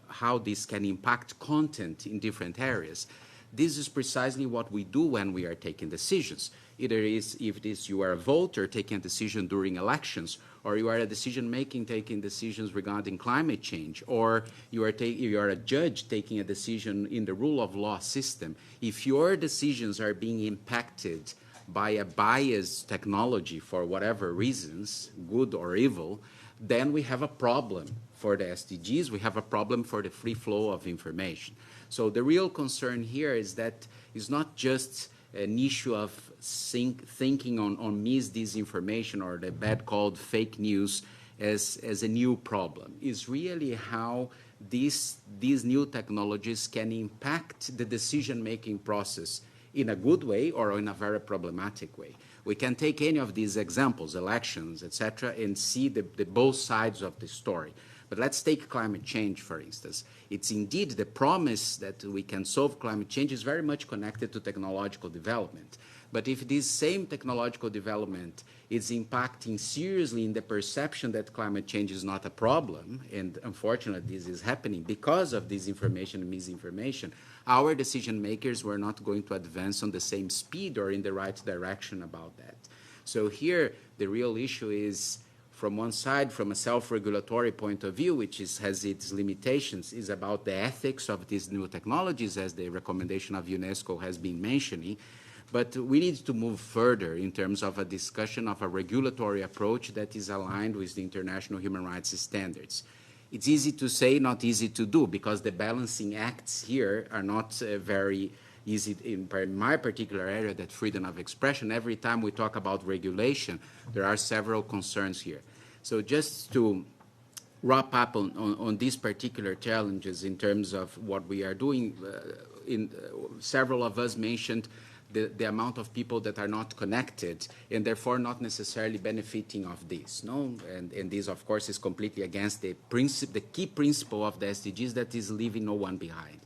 how this can impact content in different areas, this is precisely what we do when we are taking decisions. Either if you are a voter taking a decision during elections, or you are a decision-making taking decisions regarding climate change, or you are a judge taking a decision in the rule of law system. If your decisions are being impacted by a biased technology for whatever reasons, good or evil, then we have a problem for the SDGs. We have a problem for the free flow of information. So the real concern here is that it's not just an issue of thinking on misdisinformation or the bad called fake news as a new problem. It's really how these new technologies can impact the decision-making process in a good way or in a very problematic way. We can take any of these examples, elections, etc., and see the both sides of the story. But let's take climate change, for instance. It's indeed the promise that we can solve climate change is very much connected to technological development. But if this same technological development is impacting seriously in the perception that climate change is not a problem, and unfortunately this is happening because of disinformation and misinformation, our decision makers were not going to advance on the same speed or in the right direction about that. So here the real issue is, from one side, from a self-regulatory point of view, which has its limitations, is about the ethics of these new technologies, as the recommendation of UNESCO has been mentioning. But we need to move further in terms of a discussion of a regulatory approach that is aligned with the international human rights standards. It's easy to say, not easy to do, because the balancing acts here are not very easy. In my particular area, that freedom of expression, every time we talk about regulation, there are several concerns here. So just to wrap up on these particular challenges in terms of what we are doing, several of us mentioned the amount of people that are not connected and therefore not necessarily benefiting of this, no? And this, of course, is completely against the key principle of the SDGs, that is leaving no one behind.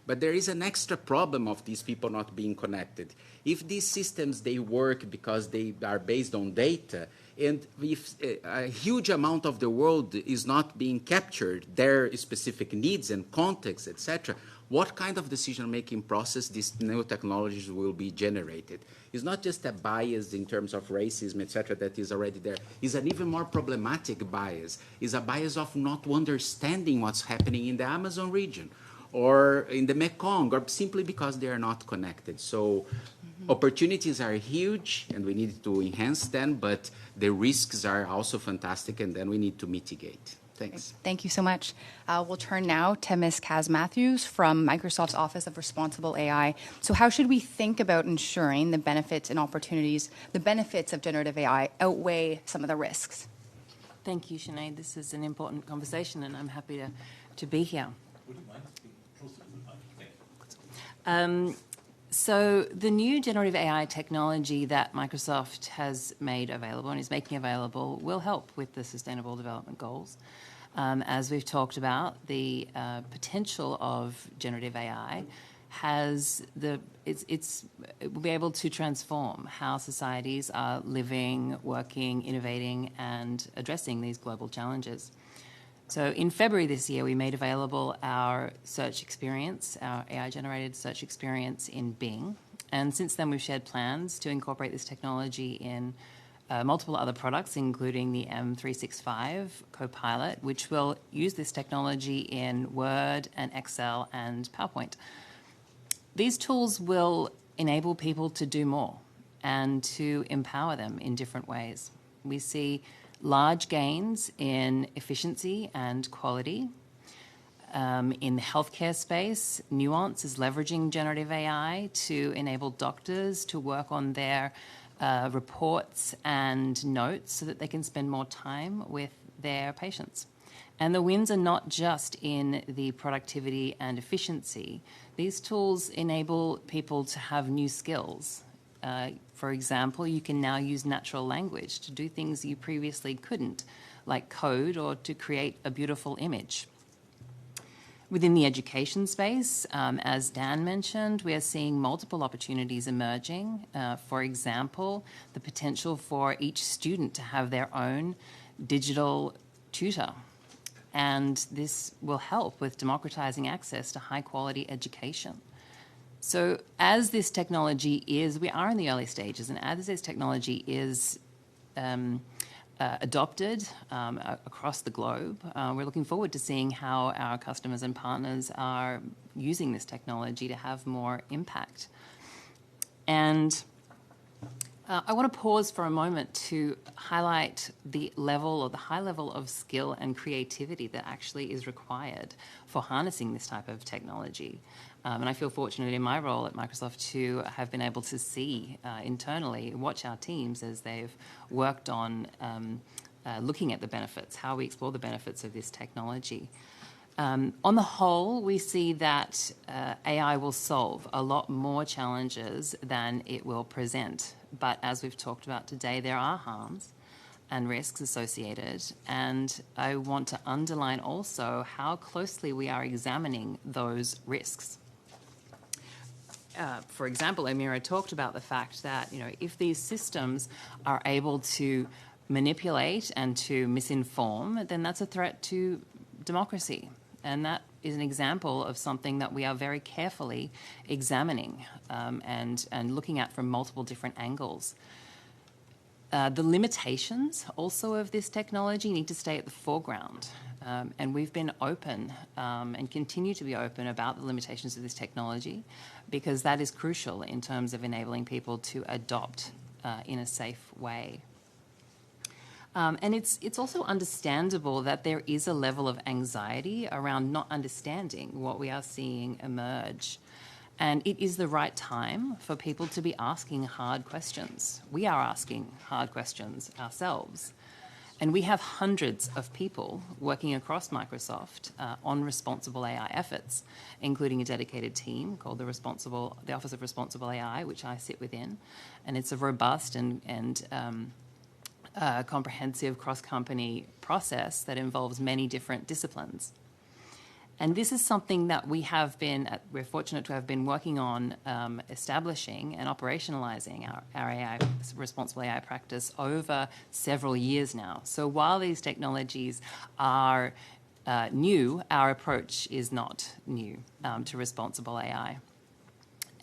But there is an extra problem of these people not being connected. If these systems, they work because they are based on data, and if a huge amount of the world is not being captured, their specific needs and contexts, etc., what kind of decision-making process these new technologies will be generated? It's not just a bias in terms of racism, etc., that is already there. It's an even more problematic bias. It's a bias of not understanding what's happening in the Amazon region or in the Mekong, or simply because they are not connected. So opportunities are huge, and we need to enhance them, but the risks are also fantastic, and then we need to mitigate. Thanks. Thank you so much. We'll turn now to Ms. Kaz Matthews from Microsoft's Office of Responsible AI. So how should we think about ensuring the benefits and opportunities, the benefits of generative AI outweigh some of the risks? Thank you, Sinead. This is an important conversation, and I'm happy to be here. Would you mind speaking closer to the mic? Thank you. So the new generative AI technology that Microsoft has made available and is making available will help with the Sustainable Development Goals. As we've talked about, the potential of generative AI it will be able to transform how societies are living, working, innovating, and addressing these global challenges. So in February this year, we made available our search experience, our AI-generated search experience in Bing. And since then, we've shared plans to incorporate this technology in multiple other products, including the M365 Copilot, which will use this technology in Word and Excel and PowerPoint. These tools will enable people to do more and to empower them in different ways. We see large gains in efficiency and quality. In the healthcare space, Nuance is leveraging generative AI to enable doctors to work on their reports and notes so that they can spend more time with their patients. And the wins are not just in the productivity and efficiency. These tools enable people to have new skills. For example, you can now use natural language to do things you previously couldn't, like code or to create a beautiful image. Within the education space, as Dan mentioned, we are seeing multiple opportunities emerging. For example, the potential for each student to have their own digital tutor. And this will help with democratizing access to high-quality education. So as this technology we are in the early stages, and as this technology is adopted across the globe, we're looking forward to seeing how our customers and partners are using this technology to have more impact. And I want to pause for a moment to highlight the high level of skill and creativity that actually is required for harnessing this type of technology. And I feel fortunate in my role at Microsoft to have been able to see internally, watch our teams as they've worked on looking at the benefits, how we explore the benefits of this technology. On the whole, we see that AI will solve a lot more challenges than it will present. But as we've talked about today, there are harms and risks associated. And I want to underline also how closely we are examining those risks. For example, Amira talked about the fact that, if these systems are able to manipulate and to misinform, then that's a threat to democracy. And that is an example of something that we are very carefully examining and looking at from multiple different angles. The limitations also of this technology need to stay at the foreground. And we've been open and continue to be open about the limitations of this technology, because that is crucial in terms of enabling people to adopt in a safe way. And it's also understandable that there is a level of anxiety around not understanding what we are seeing emerge. And it is the right time for people to be asking hard questions. We are asking hard questions ourselves. And we have hundreds of people working across Microsoft on responsible AI efforts, including a dedicated team called the Office of Responsible AI, which I sit within. And it's a robust and comprehensive cross-company process that involves many different disciplines. And this is something that we're fortunate to have been working on establishing and operationalizing our AI, responsible AI practice over several years now. So while these technologies are new, our approach is not new to responsible AI.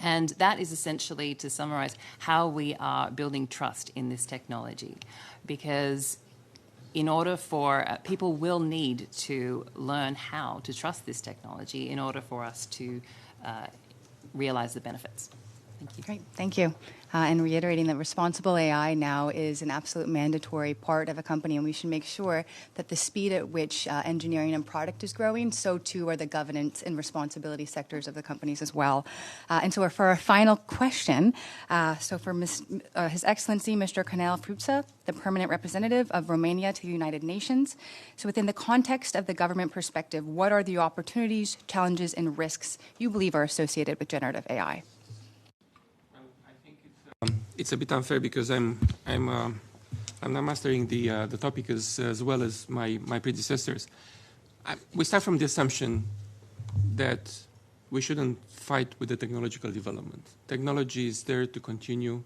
And that is essentially, to summarize, how we are building trust in this technology. Because in order for people will need to learn how to trust this technology in order for us to realize the benefits. Thank you. Great, thank you. And reiterating that responsible AI now is an absolute mandatory part of a company, and we should make sure that the speed at which engineering and product is growing, so too are the governance and responsibility sectors of the companies as well. And so for our final question, so for His Excellency Mr. Cornel Fruța, the permanent representative of Romania to the United Nations. So within the context of the government perspective, what are the opportunities, challenges, and risks you believe are associated with generative AI? It's a bit unfair because I'm not mastering the topic as well as my predecessors. We start from the assumption that we shouldn't fight with the technological development. Technology is there to continue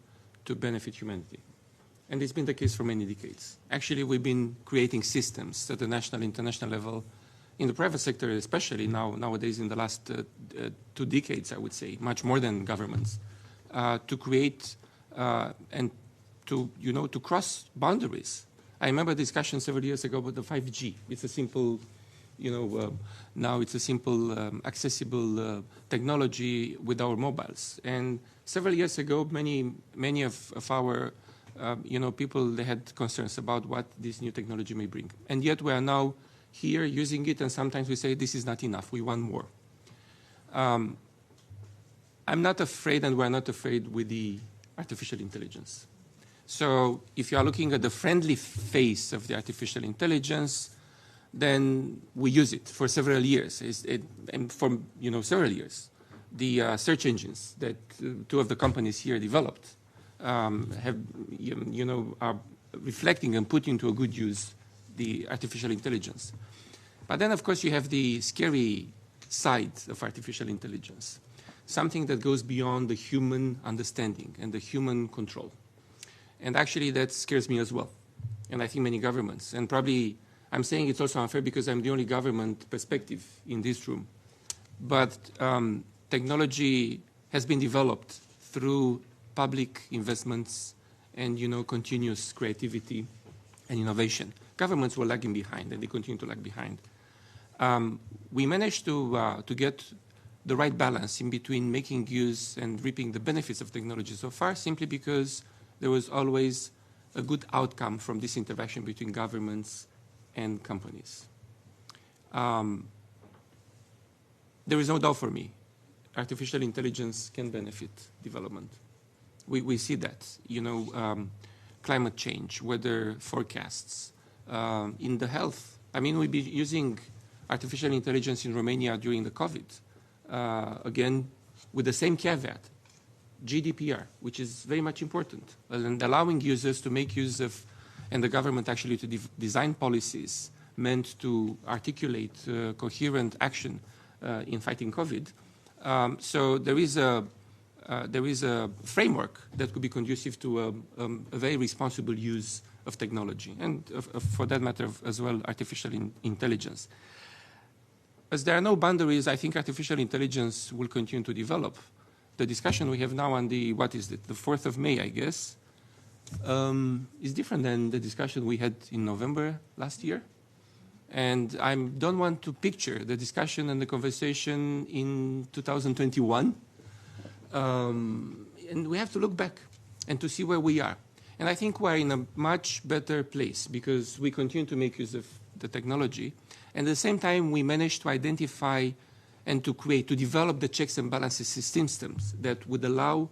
to benefit humanity. And it's been the case for many decades. Actually, we've been creating systems at the national, international level, in the private sector, especially nowadays in the last 2 decades, I would say, much more than governments, to create and to cross boundaries. I remember a discussion several years ago about the 5G. It's a simple, now it's a simple, accessible technology with our mobiles. And several years ago, many of our people, they had concerns about what this new technology may bring. And yet we are now here using it, and sometimes we say this is not enough, we want more. I'm not afraid, and we're not afraid with the artificial intelligence. So if you are looking at the friendly face of the artificial intelligence, then we use it for several years, and for several years. The search engines that 2 of the companies here developed have, are reflecting and putting to a good use the artificial intelligence. But then, of course, you have the scary side of artificial intelligence, something that goes beyond the human understanding and the human control. And actually, that scares me as well, and I think many governments. And probably, I'm saying it's also unfair because I'm the only government perspective in this room. But technology has been developed through public investments and continuous creativity and innovation. Governments were lagging behind, and they continue to lag behind. We managed to get the right balance in between making use and reaping the benefits of technology so far, simply because there was always a good outcome from this interaction between governments and companies. There is no doubt for me, artificial intelligence can benefit development. We see that, climate change, weather forecasts, in the health. I mean, we've been using artificial intelligence in Romania during the COVID. Again, with the same caveat, GDPR, which is very much important, and allowing users to make use of, and the government actually to design policies meant to articulate coherent action in fighting COVID. So there is a framework that could be conducive to a very responsible use of technology, and for that matter as well, artificial intelligence. As there are no boundaries, I think artificial intelligence will continue to develop. The discussion we have now on the 4th of May, I guess, is different than the discussion we had in November last year. And I don't want to picture the discussion and the conversation in 2021. And we have to look back and to see where we are. And I think we're in a much better place because we continue to make use of the technology. And at the same time, we managed to identify and to develop the checks and balances systems that would allow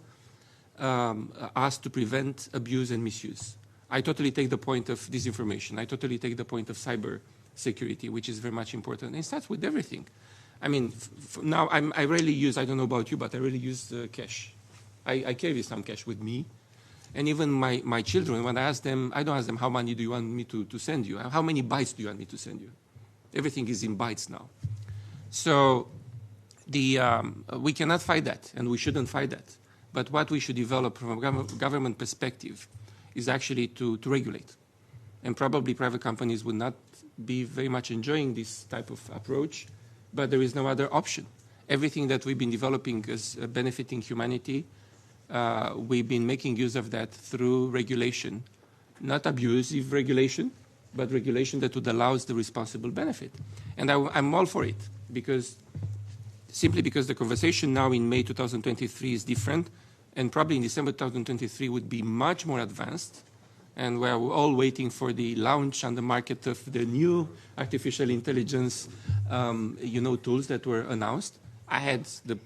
us to prevent abuse and misuse. I totally take the point of disinformation. I totally take the point of cyber security, which is very much important. And it starts with everything. I mean, now I rarely use, I don't know about you, but I rarely use cash. I carry some cash with me. And even my children, when I ask them, I don't ask them, how many do you want me to send you? How many bytes do you want me to send you? Everything is in bytes now. So we cannot fight that, and we shouldn't fight that. But what we should develop from a government perspective is actually to regulate. And probably private companies would not be very much enjoying this type of approach, but there is no other option. Everything that we've been developing is benefiting humanity. We've been making use of that through regulation, not abusive regulation, but regulation that would allow us the responsible benefit. And I'm all for it, simply because the conversation now in May 2023 is different, and probably in December 2023 would be much more advanced. And we're all waiting for the launch on the market of the new artificial intelligence tools that were announced. I had the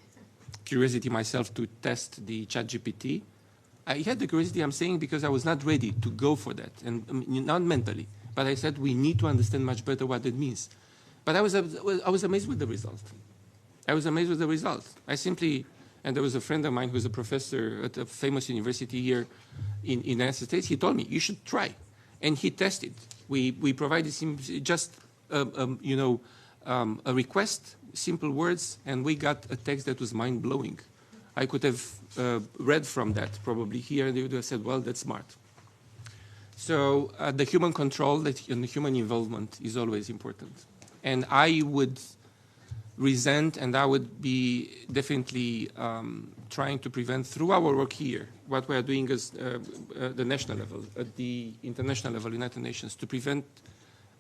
curiosity myself to test the ChatGPT. I had the curiosity, I'm saying, because I was not ready to go for that, and not mentally. But I said we need to understand much better what it means. But I was amazed with the result. And there was a friend of mine who's a professor at a famous university here in the United States. He told me, you should try. And he tested. We provided him just, a request, simple words, and we got a text that was mind-blowing. I could have read from that probably here, and they would have said, well, that's smart. So the human control and the human involvement is always important. And I would resent, and I would be definitely trying to prevent through our work here, what we are doing as the national level, at the international level, United Nations, to prevent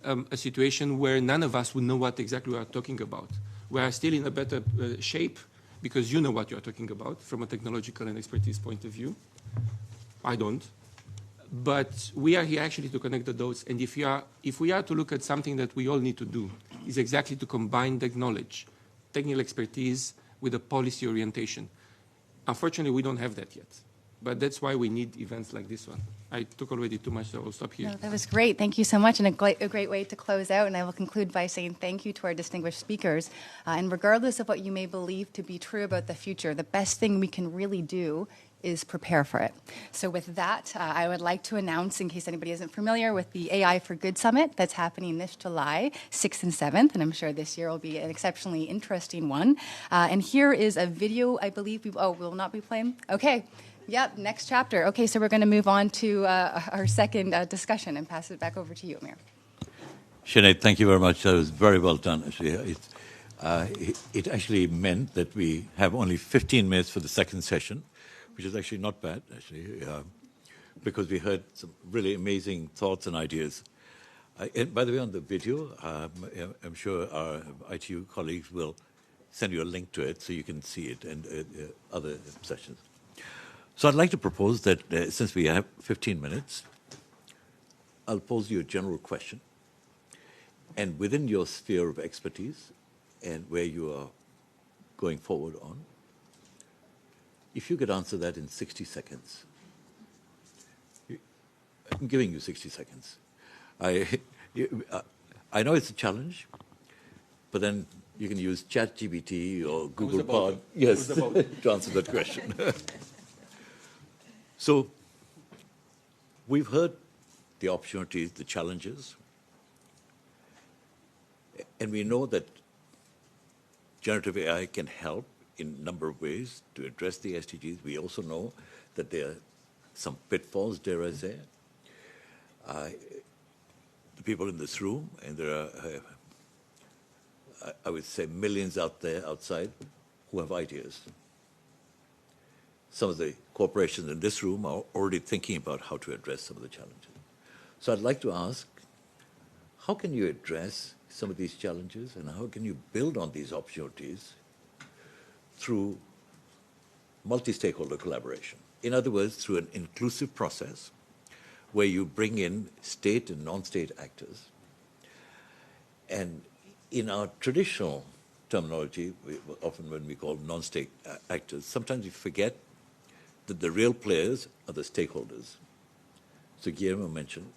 a situation where none of us would know what exactly we are talking about. We are still in a better shape because you know what you are talking about from a technological and expertise point of view. I don't. But we are here actually to connect the dots. And if we are to look at something that we all need to do, is exactly to combine the knowledge, technical expertise with a policy orientation. Unfortunately, we don't have that yet. But that's why we need events like this one. I took already too much, so I'll stop here. No, that was great. Thank you so much, and a great way to close out. And I will conclude by saying thank you to our distinguished speakers. And regardless of what you may believe to be true about the future, the best thing we can really do is prepare for it. So with that, I would like to announce, in case anybody isn't familiar, with the AI for Good Summit that's happening this July 6th and 7th, and I'm sure this year will be an exceptionally interesting one. And here is a video, I believe, we'll not be playing? Okay. Yep, next chapter. Okay, so we're going to move on to our second discussion and pass it back over to you, Amir. Sinead, thank you very much. That was very well done, actually. It actually meant that we have only 15 minutes for the second session, which is actually not bad, actually, because we heard some really amazing thoughts and ideas. And by the way, on the video, I'm sure our ITU colleagues will send you a link to it so you can see it and other sessions. So I'd like to propose that since we have 15 minutes, I'll pose you a general question. And within your sphere of expertise and where you are going forward on, if you could answer that in 60 seconds. I'm giving you 60 seconds. I know it's a challenge, but then you can use ChatGPT or Google Pod to answer that question. So we've heard the opportunities, the challenges, and we know that generative AI can help in a number of ways to address the SDGs. We also know that there are some pitfalls, dare I say. The people in this room, and there are, I would say, millions out there outside who have ideas. Some of the corporations in this room are already thinking about how to address some of the challenges. So I'd like to ask, how can you address some of these challenges, and how can you build on these opportunities through multi-stakeholder collaboration? In other words, through an inclusive process where you bring in state and non-state actors. And in our traditional terminology, often when we call non-state actors, sometimes we forget that the real players are the stakeholders. So Guillermo mentioned,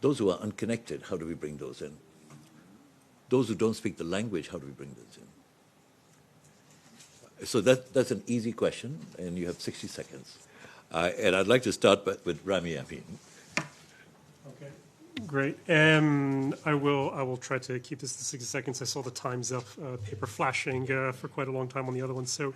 those who are unconnected, how do we bring those in? Those who don't speak the language, how do we bring those in? So that's an easy question, and you have 60 seconds. And I'd like to start with Rami Amin. Okay, great. I will try to keep this to 60 seconds. I saw the time's up, paper flashing for quite a long time on the other one. So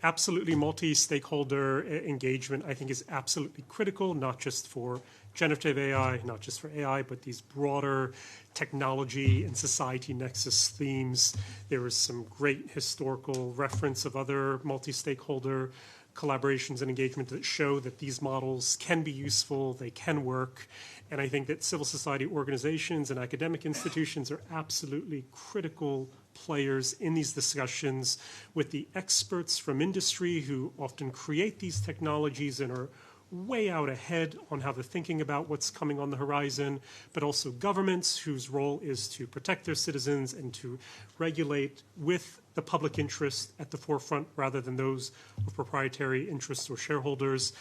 absolutely multi-stakeholder engagement, I think, is absolutely critical, not just for generative AI, not just for AI, but these broader technology and society nexus themes. There is some great historical reference of other multi-stakeholder collaborations and engagement that show that these models can be useful, they can work, and I think that civil society organizations and academic institutions are absolutely critical players in these discussions with the experts from industry who often create these technologies and are way out ahead on how they're thinking about what's coming on the horizon, but also governments whose role is to protect their citizens and to regulate with the public interest at the forefront rather than those of proprietary interests or shareholders.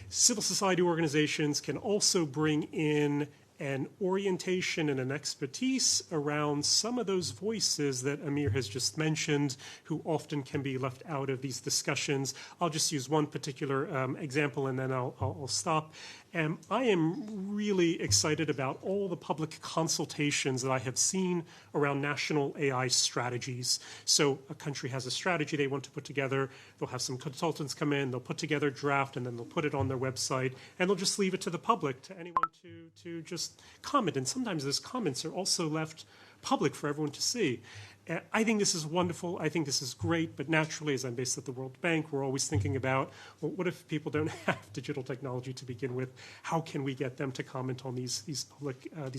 Civil society organizations can also bring in an orientation and an expertise around some of those voices that Amir has just mentioned, who often can be left out of these discussions. I'll just use one particular example, and then I'll stop. I am really excited about all the public consultations that I have seen around national AI strategies. So a country has a strategy they want to put together. They'll have some consultants come in, they'll put together a draft, and then they'll put it on their website, and they'll just leave it to the public, to anyone to just comment. And sometimes those comments are also left public for everyone to see. I think this is wonderful. I think this is great. But naturally, as I'm based at the World Bank, we're always thinking about, well, what if people don't have digital technology to begin with? How can we get them to comment on these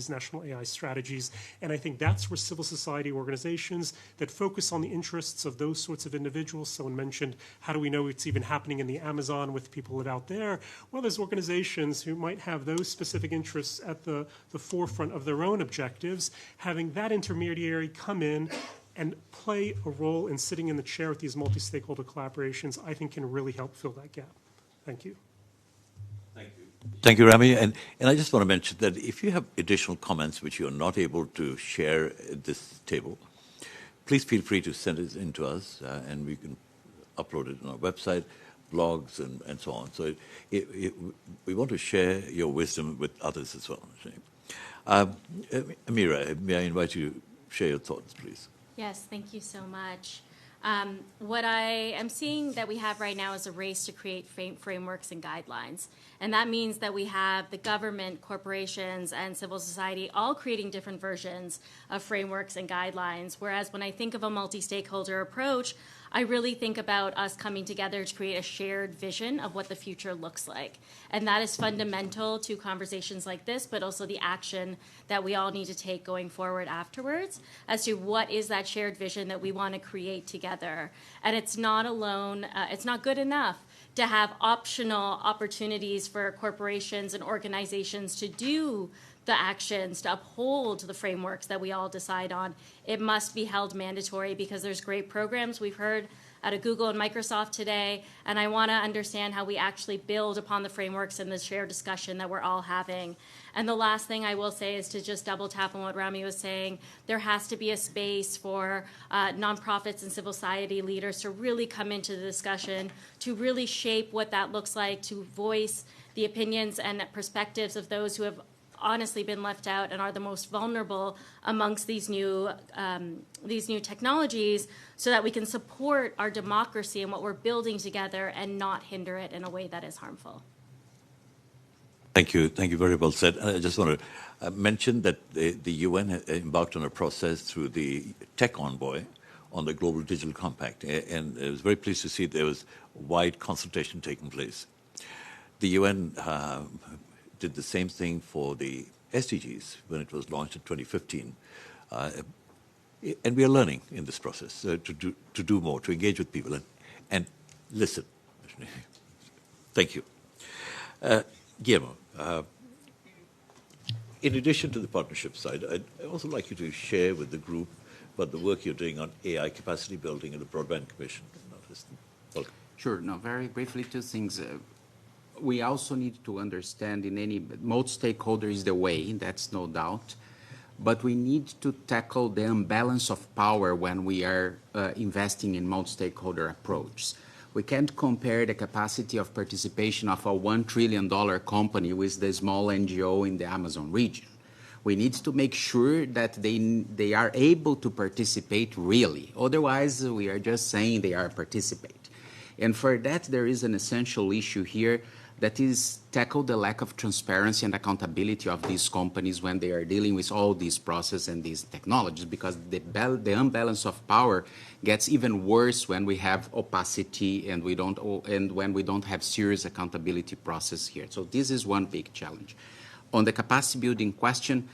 national AI strategies? And I think that's where civil society organizations that focus on the interests of those sorts of individuals. Someone mentioned, how do we know it's even happening in the Amazon with people out there? Well, there's organizations who might have those specific interests at the forefront of their own objectives. Having that intermediary come in and play a role in sitting in the chair with these multi-stakeholder collaborations, I think can really help fill that gap. Thank you. Thank you. Thank you, Rami. And I just want to mention that if you have additional comments which you are not able to share at this table, please feel free to send it in to us, and we can upload it on our website, blogs, and so on. So we want to share your wisdom with others as well. Amira, may I invite you to share your thoughts, please? Yes, thank you so much. What I am seeing that we have right now is a race to create frameworks and guidelines. And that means that we have the government, corporations, and civil society all creating different versions of frameworks and guidelines. Whereas when I think of a multi-stakeholder approach, I really think about us coming together to create a shared vision of what the future looks like. And that is fundamental to conversations like this, but also the action that we all need to take going forward afterwards as to what is that shared vision that we want to create together. And it's not alone, it's not good enough to have optional opportunities for corporations and organizations to do the actions to uphold the frameworks that we all decide on. It must be held mandatory because there's great programs we've heard out of Google and Microsoft today, and I want to understand how we actually build upon the frameworks and the shared discussion that we're all having. And the last thing I will say is to just double tap on what Rami was saying. There has to be a space for nonprofits and civil society leaders to really come into the discussion, to really shape what that looks like, to voice the opinions and perspectives of those who have honestly been left out and are the most vulnerable amongst these new technologies, so that we can support our democracy and what we're building together and not hinder it in a way that is harmful. Thank you. Thank you. Very well said. And I just want to mention that the UN embarked on a process through the Tech Envoy on the Global Digital Compact, and I was very pleased to see there was wide consultation taking place. The UN did the same thing for the SDGs when it was launched in 2015. And we are learning in this process to do more, to engage with people and listen. Thank you. Guillermo, in addition to the partnership side, I'd also like you to share with the group about the work you're doing on AI capacity building in the Broadband Commission. Welcome. Sure. Now, very briefly, two things. We also need to understand multi-stakeholder is the way, that's no doubt. But we need to tackle the imbalance of power when we are investing in multi-stakeholder approach. We can't compare the capacity of participation of a $1 trillion company with the small NGO in the Amazon region. We need to make sure that they are able to participate really. Otherwise, we are just saying they are participate. And for that, there is an essential issue here that is tackle the lack of transparency and accountability of these companies when they are dealing with all these processes and these technologies, because the imbalance of power gets even worse when we have opacity and when we don't have serious accountability process here. So this is one big challenge. On the capacity building question,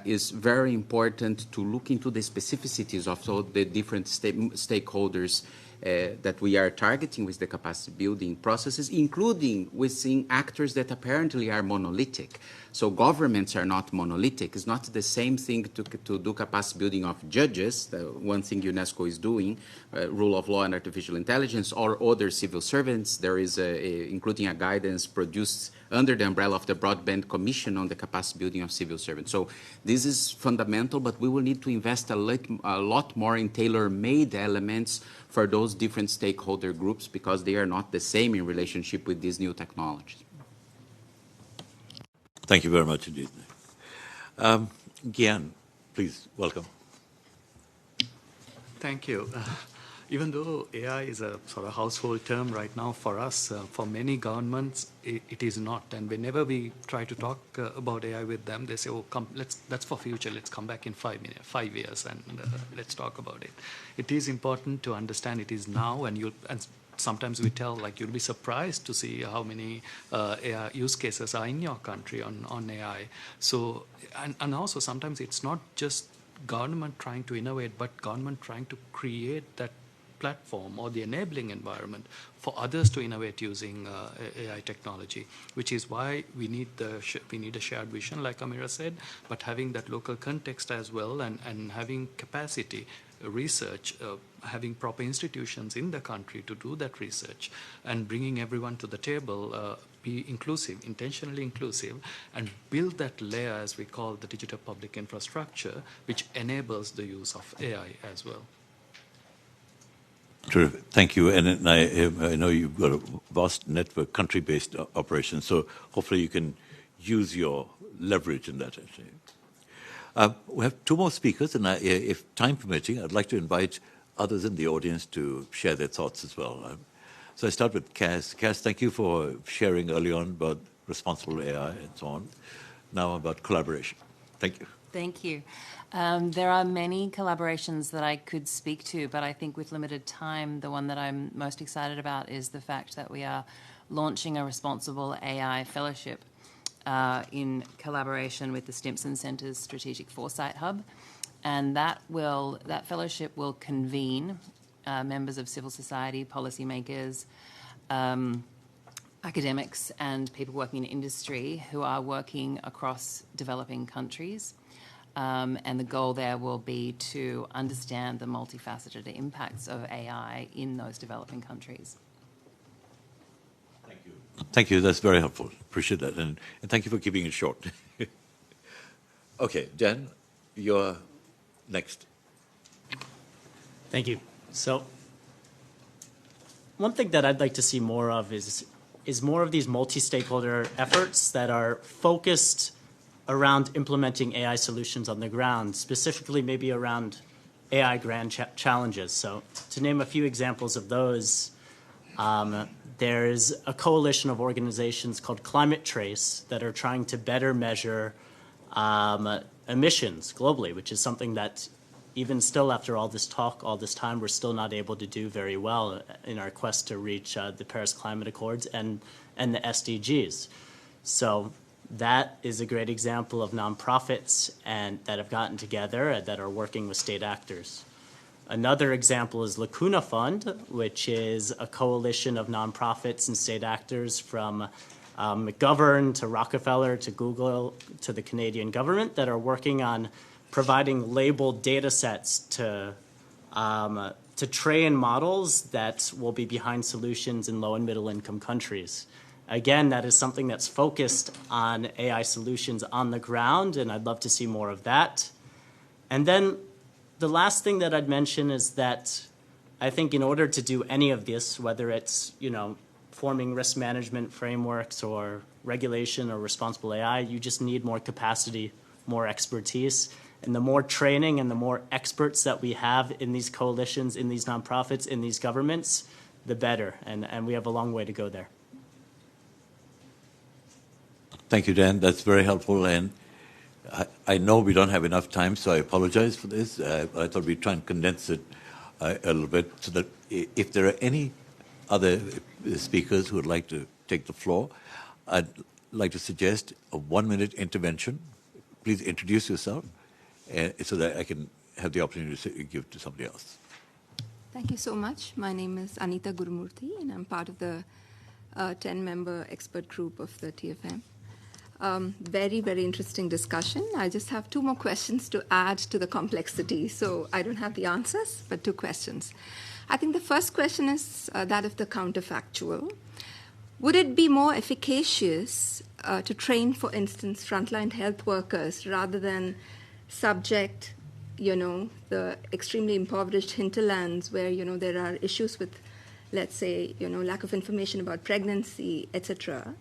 is very important to look into the specificities of all the different stakeholders that we are targeting with the capacity building processes, including within actors that apparently are monolithic. So governments are not monolithic. It's not the same thing to do capacity building of judges, the one thing UNESCO is doing, rule of law and artificial intelligence, or other civil servants. There is including a guidance produced under the umbrella of the Broadband Commission on the capacity building of civil servants. So this is fundamental, but we will need to invest a lot more in tailor-made elements for those different stakeholder groups, because they are not the same in relationship with these new technologies. Thank you very much indeed. Gian, please, welcome. Thank you. Even though AI is a sort of household term right now for us, for many governments, it is not. And whenever we try to talk about AI with them, they say, "Oh, that's for future. Let's come back in 5 years, and let's talk about it." It is important to understand it is now, and sometimes we tell, like, you'll be surprised to see how many AI use cases are in your country on AI. So, and also sometimes it's not just government trying to innovate, but government trying to create that platform or the enabling environment for others to innovate using AI technology, which is why we need a shared vision, like Amira said, but having that local context as well, and having capacity research, having proper institutions in the country to do that research, and bringing everyone to the table, be inclusive, intentionally inclusive, and build that layer, as we call the digital public infrastructure, which enables the use of AI as well. Terrific. Thank you. And I know you've got a vast network, country-based operations, so hopefully you can use your leverage in that. We have two more speakers, and if time permitting, I'd like to invite others in the audience to share their thoughts as well. So I start with Kaz. Kaz, thank you for sharing early on about responsible AI and so on. Now about collaboration. Thank you. Thank you. There are many collaborations that I could speak to, but I think with limited time, the one that I'm most excited about is the fact that we are launching a responsible AI fellowship in collaboration with the Stimson Center's Strategic Foresight Hub. And that fellowship will convene members of civil society, policymakers, academics, and people working in industry who are working across developing countries. And the goal there will be to understand the multifaceted impacts of AI in those developing countries. Thank you. Thank you. That's very helpful. Appreciate that. And thank you for keeping it short. Okay, Dan, you're next. Thank you. So one thing that I'd like to see more of is more of these multi-stakeholder efforts that are focused around implementing AI solutions on the ground, specifically maybe around AI grand challenges. So to name a few examples of those, there's a coalition of organizations called Climate Trace that are trying to better measure emissions globally, which is something that even still after all this talk, all this time, we're still not able to do very well in our quest to reach the Paris Climate Accords and the SDGs. So That is a great example of nonprofits and that have gotten together and that are working with state actors. Another example is Lacuna Fund, which is a coalition of nonprofits and state actors from McGovern to Rockefeller to Google to the Canadian government that are working on providing labeled data sets to train models that will be behind solutions in low and middle income countries. Again, that is something that's focused on AI solutions on the ground, and I'd love to see more of that. And then the last thing that I'd mention is that I think in order to do any of this, whether it's, forming risk management frameworks or regulation or responsible AI, you just need more capacity, more expertise. And the more training and the more experts that we have in these coalitions, in these nonprofits, in these governments, the better. And we have a long way to go there. Thank you, Dan. That's very helpful. And I know we don't have enough time, so I apologize for this. I thought we'd try and condense it a little bit so that if there are any other speakers who would like to take the floor, I'd like to suggest a 1-minute intervention. Please introduce yourself so that I can have the opportunity to give to somebody else. Thank you so much. My name is Anita Gurumurthy, and I'm part of the 10-member expert group of the TFM. Very, very interesting discussion. I just have 2 more questions to add to the complexity. So I don't have the answers, but 2 questions. I think the first question is that of the counterfactual. Would it be more efficacious to train, for instance, frontline health workers rather than subject, the extremely impoverished hinterlands where, there are issues with, let's say, lack of information about pregnancy, etc.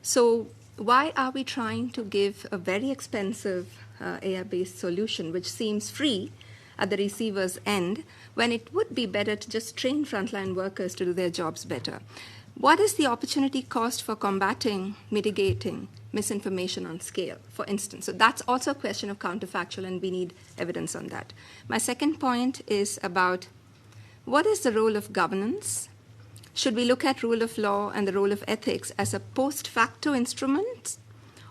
So why are we trying to give a very expensive AI-based solution, which seems free at the receiver's end, when it would be better to just train frontline workers to do their jobs better? What is the opportunity cost for combating, mitigating misinformation on scale, for instance? So that's also a question of counterfactual, and we need evidence on that. My second point is about what is the role of governance? Should we look at rule of law and the role of ethics as a post facto instrument?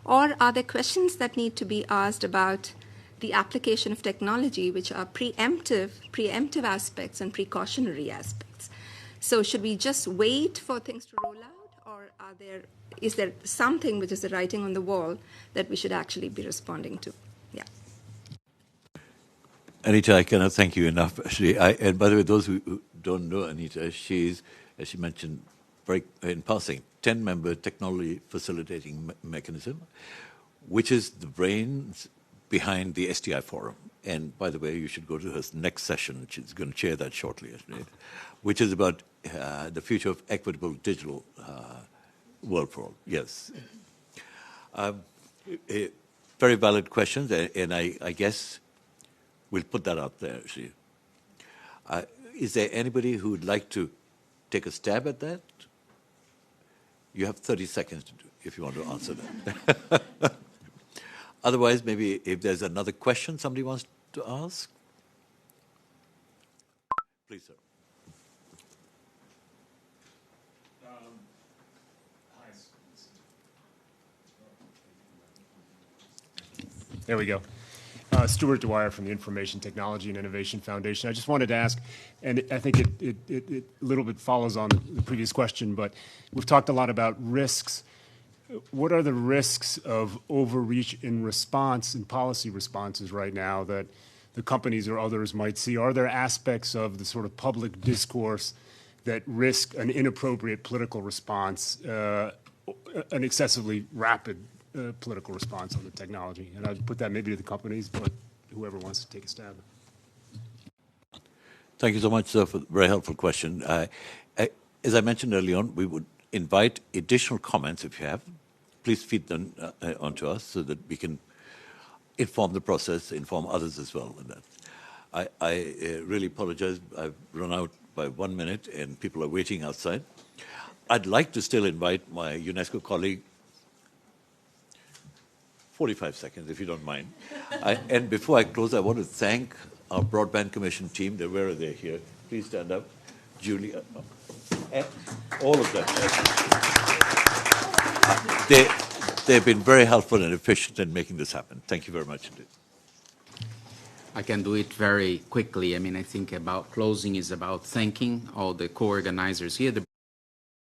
Or are there questions that need to be asked about the application of technology, which are preemptive aspects and precautionary aspects? So should we just wait for things to roll out, or is there something which is the writing on the wall that we should actually be responding to? Yeah. Anita, I cannot thank you enough, actually. And by the way, those who don't know Anita, she's, as she mentioned in passing, 10-member technology facilitating mechanism, which is the brains behind the STI forum. And by the way, you should go to her next session, which is going to chair that shortly, which is about the future of equitable digital world for all. Yes. Very valid questions, and I guess we'll put that out there, actually. Is there anybody who would like to take a stab at that? You have 30 seconds to do, if you want to answer that. Otherwise, maybe if there's another question somebody wants to ask. Please, sir. There we go. Stuart Dwyer from the Information Technology and Innovation Foundation. I just wanted to ask, and I think it a little bit follows on the previous question, but we've talked a lot about risks. What are the risks of overreach in response and policy responses right now that the companies or others might see? Are there aspects of the sort of public discourse that risk an inappropriate political response, an excessively rapid political response on the technology? And I'd put that maybe to the companies, but whoever wants to take a stab. Thank you so much, sir, for a very helpful question. As I mentioned early on, we would invite additional comments if you have. Please feed them onto us so that we can inform the process, inform others as well with that. I really apologize. I've run out by 1 minute and people are waiting outside. I'd like to still invite my UNESCO colleague, 45 seconds, if you don't mind. And before I close, I want to thank our Broadband Commission team. Where are they here? Please stand up. Julie, all of them. they've been very helpful and efficient in making this happen. Thank you very much indeed. I can do it very quickly. I mean, I think about closing is about thanking all the co-organizers here. The